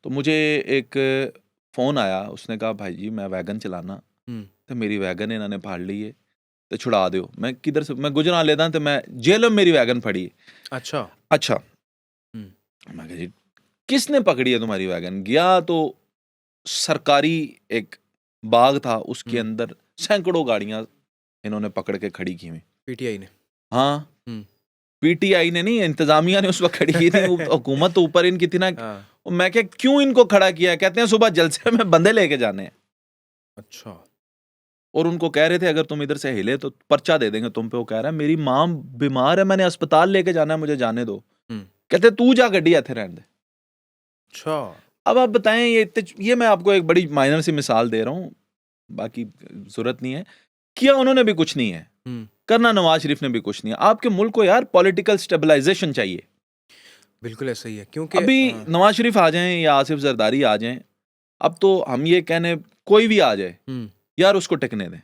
तो मुझे एक फ़ोन आया। उसने कहा भाई जी मैं वैगन चलाना हम्म, तो मेरी वैगन इन्होंने फाड़ ली है तो छुड़ा दो। मैं किधर से, मैं गुजरा लेता तो मैं जेल में मेरी वैगन फड़ी है। अच्छा। अच्छा, मैं कहा जी किसने पकड़ी है तुम्हारी वैगन? गया तो सरकारी एक बाग था, उसके अंदर सैकड़ों गाड़ियां इन्होंने पकड़ के खड़ी की हुई। पीटीआई ने? हाँ, पीटीआई ने नहीं, इंतजामिया ने उस वक्त खड़ी की थी। हुकूमत तो ऊपर इनकी थी ना। हाँ। मैं क्या, क्यों इनको खड़ा किया? कहते हैं सुबह जलसे में बंदे लेके जाने हैं। अच्छा। और उनको कह रहे थे अगर तुम इधर से हिले तो पर्चा दे देंगे तुम पे। वो कह रहा है मेरी माँ बीमार है, मैंने अस्पताल लेके जाना है, मुझे जाने दो। कहते तू जा गड्डी इत्थे रहने दे। अच्छा। अब आप बताएं, ये मैं आपको एक बड़ी माइनर सी मिसाल दे रहा हूँ, बाकी जरूरत नहीं है। किया उन्होंने भी कुछ नहीं है, करना नवाज शरीफ ने भी कुछ नहीं है। आपके मुल्क को यार पॉलिटिकल स्टेबलाइजेशन चाहिए। बिल्कुल ऐसा ही है, क्योंकि अभी नवाज शरीफ आ जाएं या आसिफ जरदारी आ जाएं, अब तो हम ये कहने कोई भी आ जाए यार उसको टिकने दें,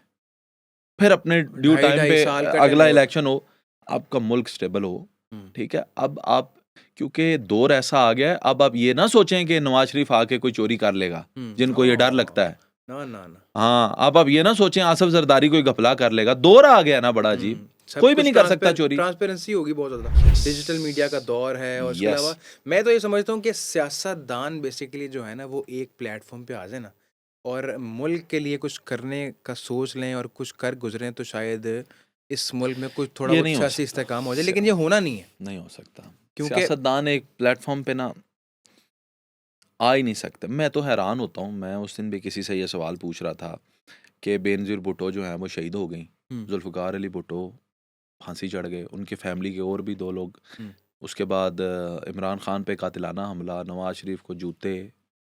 फिर अपने ड्यू टाइम पे अगला इलेक्शन हो, आपका मुल्क स्टेबल हो। ठीक है, अब आप क्योंकि दौर ऐसा आ गया है, अब आप ये ना सोचें कि नवाज शरीफ आके कोई चोरी कर लेगा, जिनको ये डर लगता है। ना ना ना। हाँ, अब आप ये ना सोचें आसिफ जरदारी कोई घपला कर लेगा। दौर आ गया ना बड़ा अजीब, कोई भी नहीं कर सकता चोरी। ट्रांसपेरेंसी होगी बहुत ज्यादा, डिजिटल मीडिया का दौर है। और उसके अलावा मैं तो ये समझता हूँ कि सियासतदान बेसिकली जो है ना, वो एक प्लेटफॉर्म पे आ जाए ना और मुल्क के लिए कुछ करने का सोच लें और कुछ कर गुजरें, तो शायद इस मुल्क में कुछ थोड़ा बहुत सियासी इस्तेकाम हो जाए। लेकिन ये होना नहीं है, नहीं हो सकता। क्योंकि सियासतदान एक प्लेटफॉर्म पे ना आ ही नहीं सकते। मैं तो हैरान होता हूँ। मैं उस दिन भी किसी से ये सवाल पूछ रहा था कि बेनज़ीर भुट्टो जो है वो शहीद हो गई, जुल्फ़िकार अली भुट्टो फांसी चढ़ गए, उनकी फैमिली के और भी 2 लोग। उसके बाद इमरान खान पे कातिलाना हमला, नवाज शरीफ को जूते,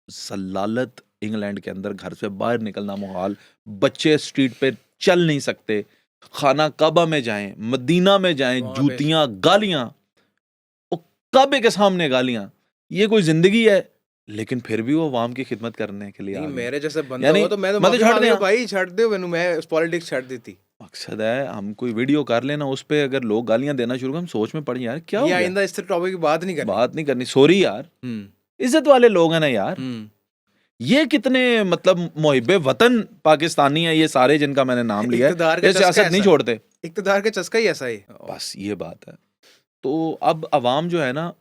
सलालत, इंग्लैंड के अंदर घर से बाहर निकलना मुहाल, बच्चे स्ट्रीट पे चल नहीं सकते, खाना काबा में जाएं, मदीना में जाएं, जूतियां, गालियां, काबे के सामने गालियां। ये कोई जिंदगी है? लेकिन फिर भी वो अवाम की खिदमत करने के लिए मेरे जैसे बंदा हो तो मैं तो माफी मांग लूं, भाई छੱਡ दो मैनू, मैं पॉलिटिक्स छੱਡ देती। मकसद है हम कोई वीडियो कर लेना, उस पे अगर लोग गालियां देना शुरू कर, हम सोच में पड़ यार क्या हो गया, आइंदा इस टॉपिक की बात नहीं करनी। सॉरी यार, इज्जत वाले लोग हैं ना यार। ये कितने मतलब मुहिब्बे वतन पाकिस्तानी है ये सारे जिनका मैंने नाम लिया है, ये सियासत नहीं छोड़ते। इक़्तिदार का चस्का ही ऐसा है, बस ये बात है। तो अब अवाम जो है ना,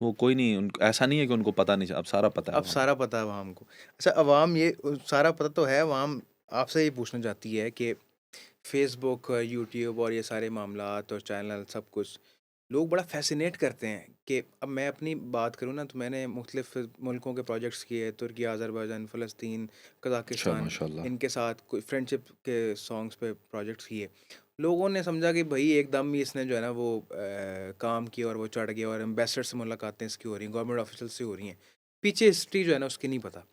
वो कोई नहीं, उनको ऐसा नहीं है कि उनको पता नहीं, अब सारा पता है। अब सारा पता है अवाम को। अच्छा, अवाम ये सारा पता तो है, अवाम आपसे ये पूछना चाहती है कि फेसबुक, यूट्यूब और ये सारे मामलात और चैनल सब कुछ लोग बड़ा फैसिनेट करते हैं कि अब मैं अपनी बात करूँ ना, तो मैंने मुख्तलिफ मुल्कों के प्रोजेक्ट्स किए, तुर्की, अज़रबैजान, फ़लस्तीन, कज़ाकिस्तान, इनके साथ कोई फ्रेंडशिप के सॉन्ग्स पे प्रोजेक्ट्स किए। लोगों ने समझा कि भाई एकदम ही इसने जो है ना वो काम किया और वो चढ़ गया और एम्बेसडर से मुलाकातें इसकी हो रही हैं, गवर्नमेंट ऑफिशियल से हो रही हैं, पीछे हिस्ट्री जो है ना उसकी नहीं पता।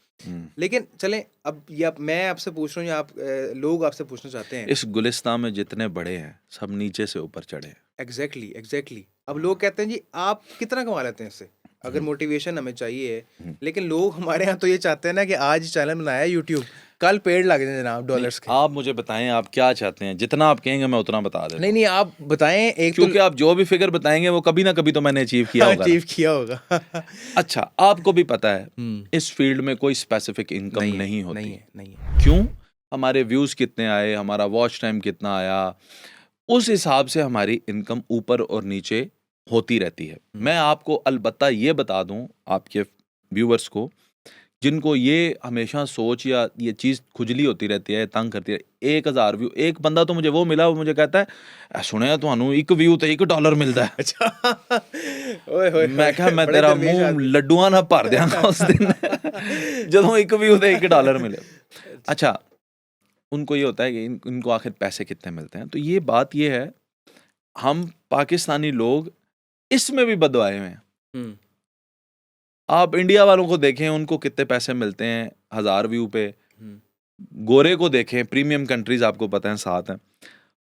लेकिन चलें, अब ये मैं आपसे पूछ रहा हूँ या आप लोग आपसे पूछना चाहते हैं, इस गुलिस्तान में जितने बड़े हैं सब नीचे से ऊपर चढ़े हैं। एग्जैक्टली। अब लोग कहते हैं जी आप कितना कमा लेते हैं इससे, अगर मोटिवेशन हमें चाहिए। लेकिन लोग हमारे यहाँ तो ये चाहते हैं ना कि आज चैनल बनाया यूट्यूब, कल पेड़ लग जाए जनाब डॉलर्स के। आप मुझे बताएं आप क्या चाहते हैं, जितना आप कहेंगे मैं उतना बता देता हूं। नहीं आप बताएं। एक क्योंकि आप जो भी फिगर बताएंगे वो कभी ना कभी तो मैंने अचीव किया होगा। अच्छा, आपको भी पता है इस फील्ड में कोई स्पेसिफिक इनकम नहीं होती। नहीं। क्यों? हमारे व्यूज कितने आए, हमारा वॉच टाइम कितना आया, उस हिसाब से हमारी इनकम ऊपर और नीचे होती रहती है। मैं आपको अलबत्ता ये बता दूं आपके व्यूअर्स को जिनको ये हमेशा सोच या ये चीज़ खुजली होती रहती है, तंग करती है, 1000 व्यू, एक बंदा तो मुझे वो मिला, वो मुझे कहता है सुने ਤੁਹਾਨੂੰ ਇੱਕ व्यू ਤੇ $1 ਮਿਲਦਾ ਹੈ। अच्छा ओए होए मैं कहा मैं बड़े तेरा दरवेश मुंह आदमी ਲੱਡੂਆਂ ਨਾਲ ਭਰ ਦਿਆਂਗਾ ਉਸ दिन ਜਦੋਂ ਇੱਕ व्यू ਤੇ $1 मिले। अच्छा अच्छा, उनको ये होता है कि इनको आखिर पैसे कितने मिलते हैं। तो ये बात ये है, हम पाकिस्तानी लोग इसमें भी बदवाए हुए हैं। हम्म आप इंडिया वालों को देखें, उनको कितने पैसे मिलते हैं 1000 व्यू पे। हम्म गोरे को देखें, प्रीमियम कंट्रीज आपको पता है 7 हैं,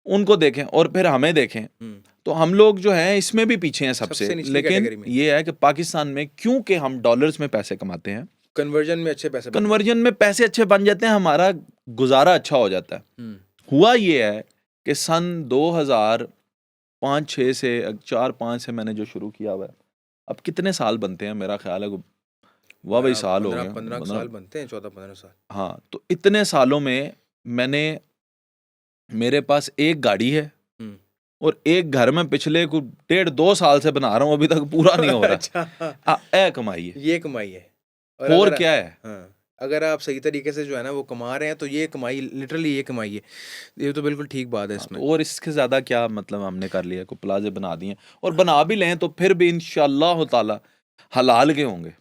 उनको देखें और फिर हमें देखें, हम्म तो हम लोग जो हैं इसमें भी पीछे हैं सबसे। सबसे निचली लेकिन कैटेगरी में ये है कि पाकिस्तान में क्योंकि हम डॉलर्स में पैसे कमाते हैं, कन्वर्जन में अच्छे पैसे बन जाते कन्वर्जन में पैसे अच्छे बन जाते हैं, हमारा गुजारा अच्छा हो जाता है। हैं। हुआ ये है कि सन 2005-6 से 4-5 से मैंने जो शुरू किया हुआ है, अब कितने साल बनते हैं, मेरा ख्याल है वाह भाई साल हो 15 गए 15 मतलब। साल बनते हैं, 14 15 साल। हाँ, तो इतने सालों में मैंने, मेरे पास एक गाड़ी है हम्म और एक घर में पिछले कुछ 1.5-2 साल से बना रहा हूँ, अभी तक पूरा नहीं हो रहा। अच्छा ए कमाई है, ये कमाई है। और अगर क्या है। हाँ, अगर आप सही तरीके से जो है ना वो कमा रहे हैं तो ये कमाई, लिटरली ये कमाई है। ये तो बिल्कुल ठीक बात है हाँ, इसमें। तो और इसके ज्यादा क्या मतलब हमने कर लिया, को प्लाजे बना दिए, और बना भी लें तो फिर भी इंशाअल्लाह ताला हलाल के होंगे।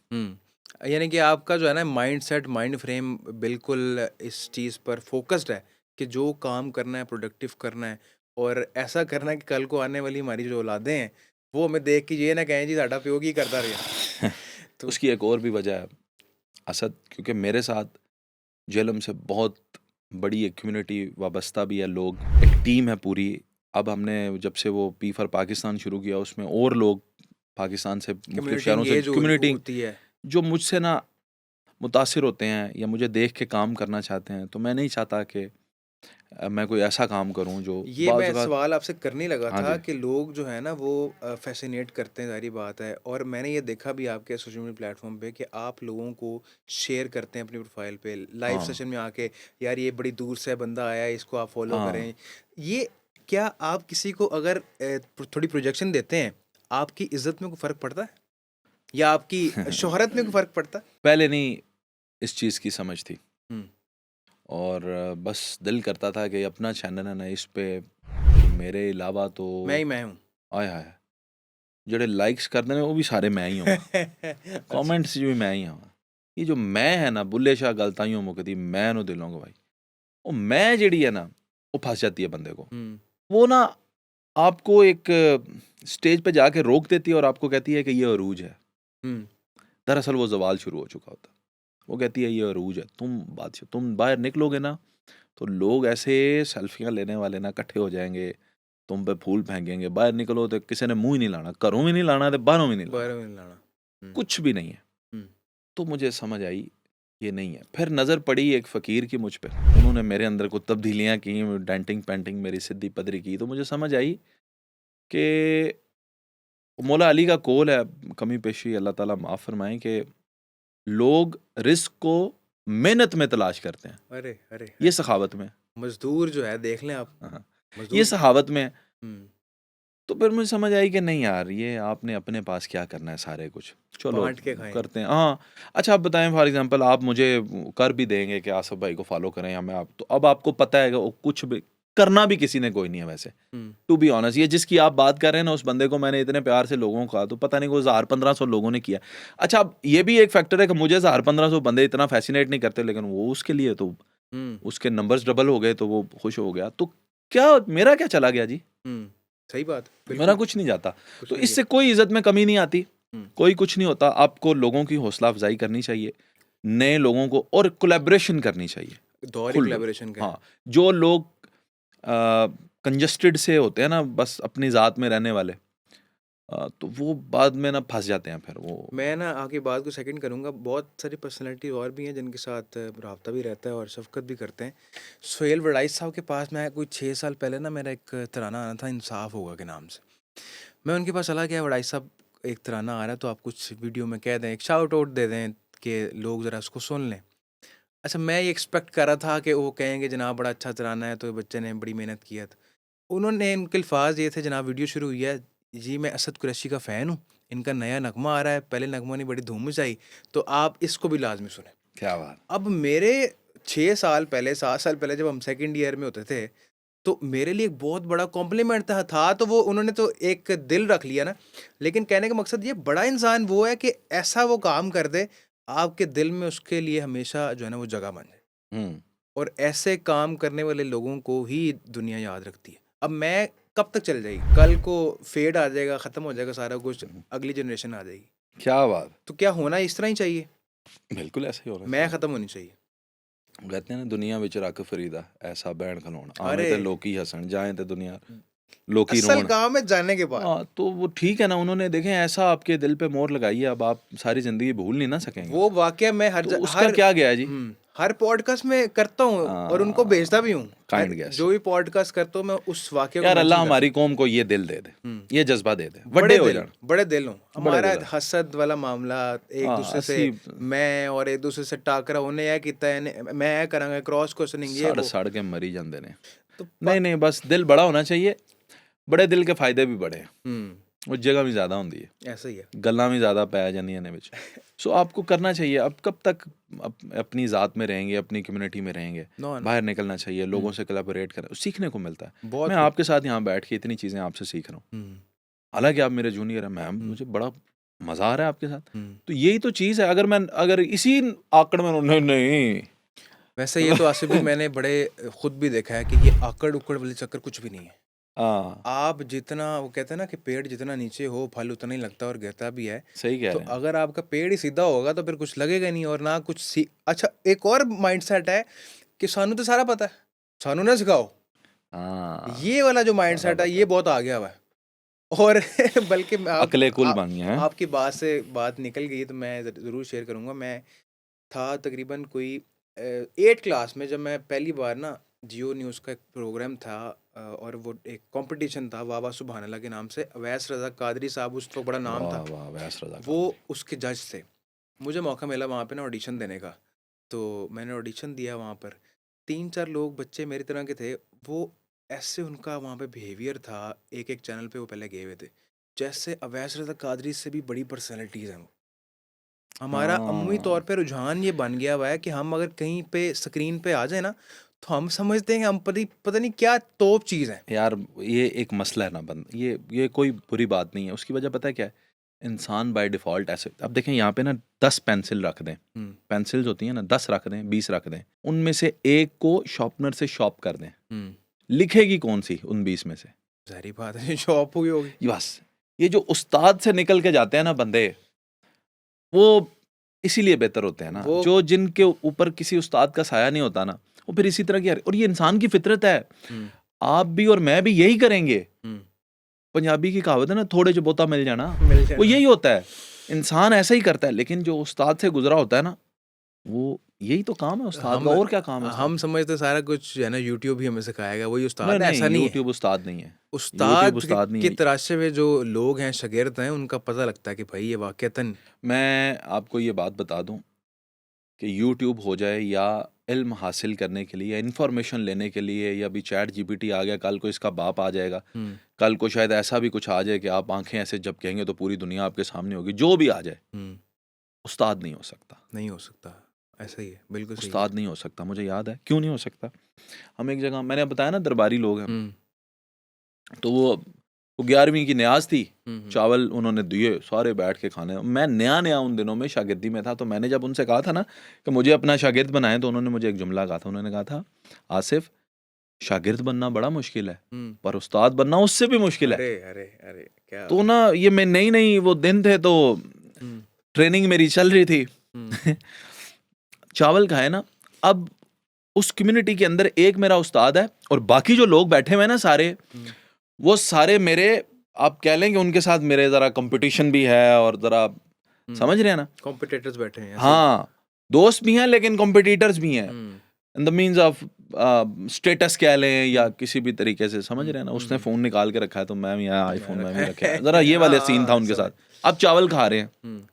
यानी कि आपका जो है ना माइंड सेट, माइंड फ्रेम बिल्कुल इस चीज़ पर फोकस्ड है कि जो काम करना है प्रोडक्टिव करना है, और ऐसा करना है कि कल को आने वाली हमारी जो औलादें हैं वो हमें देख के ये ना कहें जी साडा प्यो की करता रहा। तो उसकी एक और भी वजह है असद, क्योंकि मेरे साथ जेलम से बहुत बड़ी एक कम्युनिटी वाबस्ता भी है, लोग, एक टीम है पूरी। अब हमने जब से वो पी फॉर पाकिस्तान शुरू किया, उसमें और लोग पाकिस्तान से, मुख्तलिफ कम्युनिटी शहरों से, एंगेज कम्युनिटी होती है। जो मुझसे ना मुतासिर होते हैं या मुझे देख के काम करना चाहते हैं। तो मैं नहीं चाहता कि मैं कोई ऐसा काम करूं जो ये बाज़ मैं औक़ात। सवाल आपसे करने ही लगा हाँ था जी। कि लोग जो है ना वो फैसिनेट करते हैं, ज़ाहिर बात है, और मैंने ये देखा भी आपके सोशल मीडिया प्लेटफॉर्म पे कि आप लोगों को शेयर करते हैं अपनी प्रोफाइल पे, लाइव हाँ, सेशन में आके, यार ये बड़ी दूर से बंदा आया है, इसको आप फॉलो हाँ। करें। ये क्या आप किसी को अगर थोड़ी प्रोजेक्शन देते हैं, आपकी इज्जत में कोई फ़र्क पड़ता है या आपकी शोहरत में कोई फ़र्क पड़ता है? पहले नहीं इस चीज़ की समझ थी, हम्म और बस दिल करता था कि अपना चैनल है ना, इस पे मेरे अलावा तो मैं हूँ। आय हाय जेड़े लाइक्स करते हैं वो भी सारे मैं ही हूँ, अच्छा। कमेंट्स भी मैं ही हूँ। ये जो मैं है ना, बुल्ले शाह गलताइयों मुकदी मैं नो दिलों को भाई, वो मैं जेड़ी है ना वो फंस जाती है बंदे को। हम्म वो ना आपको एक स्टेज पे जाके रोक देती है और आपको कहती है कि ये अरूज है। हम्म दरअसल वो ज़वाल शुरू हो चुका होता है। वो कहती है ये अरूज है, तुम बादशाह, तुम बाहर निकलोगे ना तो लोग ऐसे सेल्फियाँ लेने वाले ना इकट्ठे हो जाएंगे, तुम पे फूल फेंकेंगे। बाहर निकलो तो किसी ने मुंह ही नहीं लाना, घरों में नहीं लाना तो बाहरों में नहीं लाना, 12 में लाना। कुछ भी नहीं है। हम्म तो मुझे समझ आई ये नहीं है। फिर नज़र पड़ी एक फ़कीर की मुझ पे, उन्होंने मेरे अंदर कुछ तब्दीलियाँ की, डेंटिंग पेंटिंग मेरी सिद्धी पदरी की। तो मुझे समझ आई कि मौला अली का कौल है, कमी पेशी अल्लाह ताला माफ़ फरमाए, कि लोग रिस्क को मेहनत में तलाश करते हैं, अरे अरे ये अरे, सखावत में। मजदूर जो है देख लें आप, हाँ, ये मजदूर। सखावत में है। हम्म तो फिर मुझे समझ आई कि नहीं यार, ये आपने अपने पास क्या करना है सारे कुछ, चलो बांट के खाएं। करते हैं। हाँ, अच्छा आप बताएं, फॉर एग्जांपल आप मुझे कर भी देंगे कि आसफ भाई को फॉलो करें या मैं आप, तो अब आपको पता है कि वो कुछ भी करना भी किसी ने कोई नहीं है वैसे, हम्म टू बी ऑनेस्ट। ये जिसकी आप बात कर रहे हैं ना, उस बंदे को मैंने इतने प्यार से लोगों को कहा, तो पता नहीं वो 1000-1500 लोगों ने किया। अच्छा, अब ये भी एक फैक्टर है कि मुझे 1000-1500 बंदे इतना फैसिनेट नहीं करते, लेकिन वो उसके लिए तो हम्म उसके नंबर्स डबल हो गए तो वो खुश हो गया। तो क्या मेरा क्या चला गया जी? हम्म सही बात, मेरा बिल्कुल कुछ नहीं जाता। कुछ तो नहीं इससे कोई इज्जत में कमी नहीं आती, हम्म कोई कुछ नहीं होता। आपको लोगों की हौसला अफजाई करनी चाहिए, नए लोगों को, और कोलैबोरेशन करनी चाहिए, दौर ही खुल लो। कोलैबोरेशन का है। हाँ, जो लोग कंजस्टेड से होते हैं ना, बस अपनी ज़ात में रहने वाले, तो वो बाद में ना फंस जाते हैं फिर वो। मैं ना आपकी बात को सेकंड करूंगा, बहुत सारी पर्सनालिटी और भी हैं जिनके साथ रब्ता भी रहता है और शफकत भी करते हैं। सोहेल वड़ाइच साहब के पास मैं कोई 6 साल पहले ना, मेरा एक तराना आना था इंसाफ होगा के नाम से। मैं उनके पास चला गया, वड़ाइच साहब एक तराना आ रहा है तो आप कुछ वीडियो में कह दें, एक शाउट आउट दे दें कि लोग ज़रा उसको सुन लें। अच्छा, मैं ये एक्सपेक्ट कर रहा था कि वो कहेंगे जनाब बड़ा अच्छा तराना है, तो बच्चे ने बड़ी मेहनत किया था। उन्होंने, उनके अल्फाज ये थे, जनाब वीडियो शुरू हुई है जी, मैं असद कुरैशी का फ़ैन हूँ, इनका नया नगमा आ रहा है, पहले नगमा ने बड़ी धूम मचाई, तो आप इसको भी लाजमी सुने। क्या बात। अब मेरे 6 साल पहले 7 साल पहले जब हम सेकंड ईयर में होते थे, तो मेरे लिए एक बहुत बड़ा कॉम्प्लीमेंट था तो वो उन्होंने तो एक दिल रख लिया ना, लेकिन कहने का मकसद ये बड़ा इंसान वो है कि ऐसा वो काम कर दे, आपके दिल में उसके लिए हमेशा जो है ना वो जगह बन जाए। हुँ। और ऐसे काम करने वाले लोगों को ही दुनिया याद रखती है। अब मैं कब तक चल जाएगी? कल को फेड आ जाएगा, खत्म हो जाएगा सारा कुछ, अगली जनरेशन आ जाएगी। क्या बात। तो क्या होना इस तरह ही चाहिए? बिल्कुल ऐसा ही होना मैं चाहिए। खत्म होनी चाहिए। कहते हैं ना दुनिया विच रख फरीदा ऐसा बैण खलोण आवे अरे ते लोकी हसन जाए ते दुनिया लोकी असल रोण। काम है जाने के बाद। हाँ, तो वो ठीक है ना, उन्होंने देखें ऐसा आपके दिल पे मोहर लगाई है, अब आप सारी ज़िंदगी भूल नहीं ना सकेंगे वो उसे। वाक़या मैं तो उसका क्या गया जी? हर पॉडकास्ट में करता हूँ और उनको भेजता भी हूँ। काइंड जो गेस्चर। भी पॉडकास्ट करता हूँ मैं उस वाक़ये को यार अल्लाह मेंशन करता हमारी हूँ। कौम को ये दिल दे दे, हुँ। ये जज़्बा दे दे, बड़े वड्डे हो दिल जाण, बड़े दिल हों। बड़े हमारा दिल। हसद वाला मामला, एक दूसरे से ਅਸੀਂ मैं और एक दूसरे से टाकरा ਉਹਨੇ ਇਹ ਕੀਤਾ ਇਹਨੇ मैं ਇਹ ਕਰਾਂਗਾ क्रॉस क्वेश्चनिंग ये सड़ वो। सड़ के मरी जाते ने। तो नहीं नहीं, बस दिल बड़ा होना चाहिए, बड़े दिल के फायदे भी बड़े हैं, हम्म वो जगह भी ज़्यादा होती है, ऐसा ही है। गल्लां भी ज़्यादा पै जांदियां ने विच। सो आपको करना चाहिए। अब कब तक अपनी ज़ात में रहेंगे, अपनी कम्युनिटी में रहेंगे? नो नो बाहर निकलना चाहिए, लोगों से कोलैबोरेट करें, सीखने को मिलता है। बहुत मैं कुछ। आपके साथ यहाँ बैठ के इतनी चीज़ें आपसे सीख रहा हूँ, हम्म हालांकि आप मेरे जूनियर हैं, मैं मुझे बड़ा मज़ा आ रहा है आपके साथ। हम्म तो यही तो चीज़ है, अगर इसी आकड़ में नहीं नहीं वैसे ये तो आसिफ भी मैंने बड़े खुद भी देखा है कि ये आकड़ उकड़ वाले चक्कर कुछ भी नहीं है। हाँ आप जितना वो कहते हैं ना कि पेड़ जितना नीचे हो फल उतना ही लगता है और गिरता भी है। सही कह तो रहे हैं। अगर आपका पेड़ ही सीधा होगा तो फिर कुछ लगेगा नहीं और ना कुछ अच्छा एक और माइंडसेट है कि सानू तो सारा पता है, सानू ना सिखाओ। हाँ, ये वाला जो सारा माइंडसेट है पता ये बहुत आ गया हुआ है। और बल्कि अकले कुल बन गए हैं। आपकी बात से बात निकल गई तो मैं ज़रूर शेयर करूँगा। मैं था तकरीबन कोई 8 क्लास में जब मैं पहली बार ना जियो न्यूज़ का एक प्रोग्राम था और वो एक कंपटीशन था वाह वाह सुभान अल्लाह के नाम से। अवैस रज़ा कादरी साहब उस वक्त बड़ा नाम था, वाह वाह वैस रज़ा वो कादरी। उसके जज थे। मुझे मौका मिला वहाँ पे ना ऑडिशन देने का, तो मैंने ऑडिशन दिया वहाँ पर। 3-4 लोग बच्चे मेरी तरह के थे। वो ऐसे उनका वहाँ पे बिहेवियर था, एक-एक चैनल पे वो पहले गए हुए थे। जैसे अवैस रज़ा कादरी से भी बड़ी पर्सनैलिटीज़ हैं वो। हमारा अमूमी तौर हाँ पे रुझान ये बन गया हुआ है कि हम अगर कहीं पे स्क्रीन पे आ जाए ना, तो हम समझते हैं कि हम पता नहीं क्या तोप चीज़ है। यार, ये एक मसला है ना बंद, ये कोई बुरी बात नहीं है। उसकी वजह पता है क्या है? इंसान बाय डिफ़ॉल्ट ऐसे, अब देखें यहाँ पे ना 10 पेंसिल रख दें, हुँ, पेंसिल्स होती हैं ना, 10 रख दें, 20 रख दें, उनमें से एक को शॉर्पनर से शॉर्प कर दें, हुँ। लिखेगी कौन-सी उन 20 में से? ज़ाहिर-सी बात है शॉप हुई होगी। ये बस, ये जो उस्ताद से निकल के जाते हैं ना बंदे, वो इसीलिए बेहतर होते हैं ना, वो जो जिनके ऊपर किसी उस्ताद का साया नहीं होता ना, वो फिर इसी तरह की और ये इंसान की फितरत है। हुँ, आप भी और मैं भी यही करेंगे। हुँ। पंजाबी की कहावत है ना, थोड़े जो बोता मिल जाना, मिल वो जाना। यही होता है। इंसान ऐसा ही करता है, लेकिन जो उस्ताद से गुजरा होता है ना, वो यही तो काम है उस्ताद का, हम और क्या काम है उस्ताद हम का? समझते सारा कुछ जो है ना यूट्यूब ही हमें सिखाएगा, वही नहीं उस्ताद है, ऐसा नहीं, नहीं है। यूट्यूब उस्ताद नहीं है। यूट्यूब उस्ताद उस्ताद नहीं के है। तराशे हुए जो लोग हैं, शागिर्द हैं, उनका पता लगता है कि भाई ये वाक़ईतन मैं आपको ये बात बता दूं कि यूट्यूब हो जाए या इल्म हासिल करने के लिए या इन्फॉर्मेशन लेने के लिए, या अभी चैट जीपीटी आ गया, कल को इसका बाप आ जाएगा, हुँ, कल को शायद ऐसा भी कुछ आ जाए कि आप आंखें ऐसे झपकेंगे तो पूरी दुनिया आपके सामने होगी, जो भी आ जाए, हुँ, उस्ताद नहीं हो सकता। नहीं हो सकता। ऐसा ही है, बिल्कुल सही उस्ताद है। नहीं हो सकता, मुझे याद है क्यों नहीं हो सकता। हम एक जगह, मैंने बताया ना दरबारी लोग हैं, हुँ, तो वो 11वीं की न्याज थी, हुँ, हुँ, चावल उन्होंने दिए, सारे बैठ के खाने। मैं नया नया उन दिनों में शागिर्दी में था, तो मैंने जब उनसे कहा था ना कि मुझे अपना शागिर्द बनाएं, तो उन्होंने मुझे एक जुमला कहा था। उन्होंने कहा था, आसिफ, शागिर्द बनना बड़ा मुश्किल है, हुँ। पर उस्ताद बनना उससे भी मुश्किल है। अरे, अरे, अरे! क्या तो ना ये मैं नई नई वो दिन थे, तो हुँ, ट्रेनिंग मेरी चल रही थी। हुँ, चावल खाए ना, अब उस कम्युनिटी के अंदर एक मेरा उस्ताद है, और बाकी जो लोग बैठे हुए हैं ना सारे, हुँ, वो सारे मेरे, आप कह लें कि उनके साथ मेरे ज़रा कंपटीशन भी है, और ज़रा हुँ। समझ रहे हैं ना? कॉम्पिटिटर्स बैठे हैं, ऐसे ही। हाँ, दोस्त भी हैं लेकिन कॉम्पिटिटर्स भी हैं। हुँ, in the means of status कह लें, या हुँ, किसी भी तरीके से, समझ हुँ, रहे हैं ना? हुँ, उसने हुँ। फ़ोन निकाल के रखा है, तो मैं भी यहाँ आईफ़ोन में भी मैं रखा है। ज़रा ये वाले सीन था हाँ, उनके समझ साथ। अब चावल खा रहे हैं, हुँ,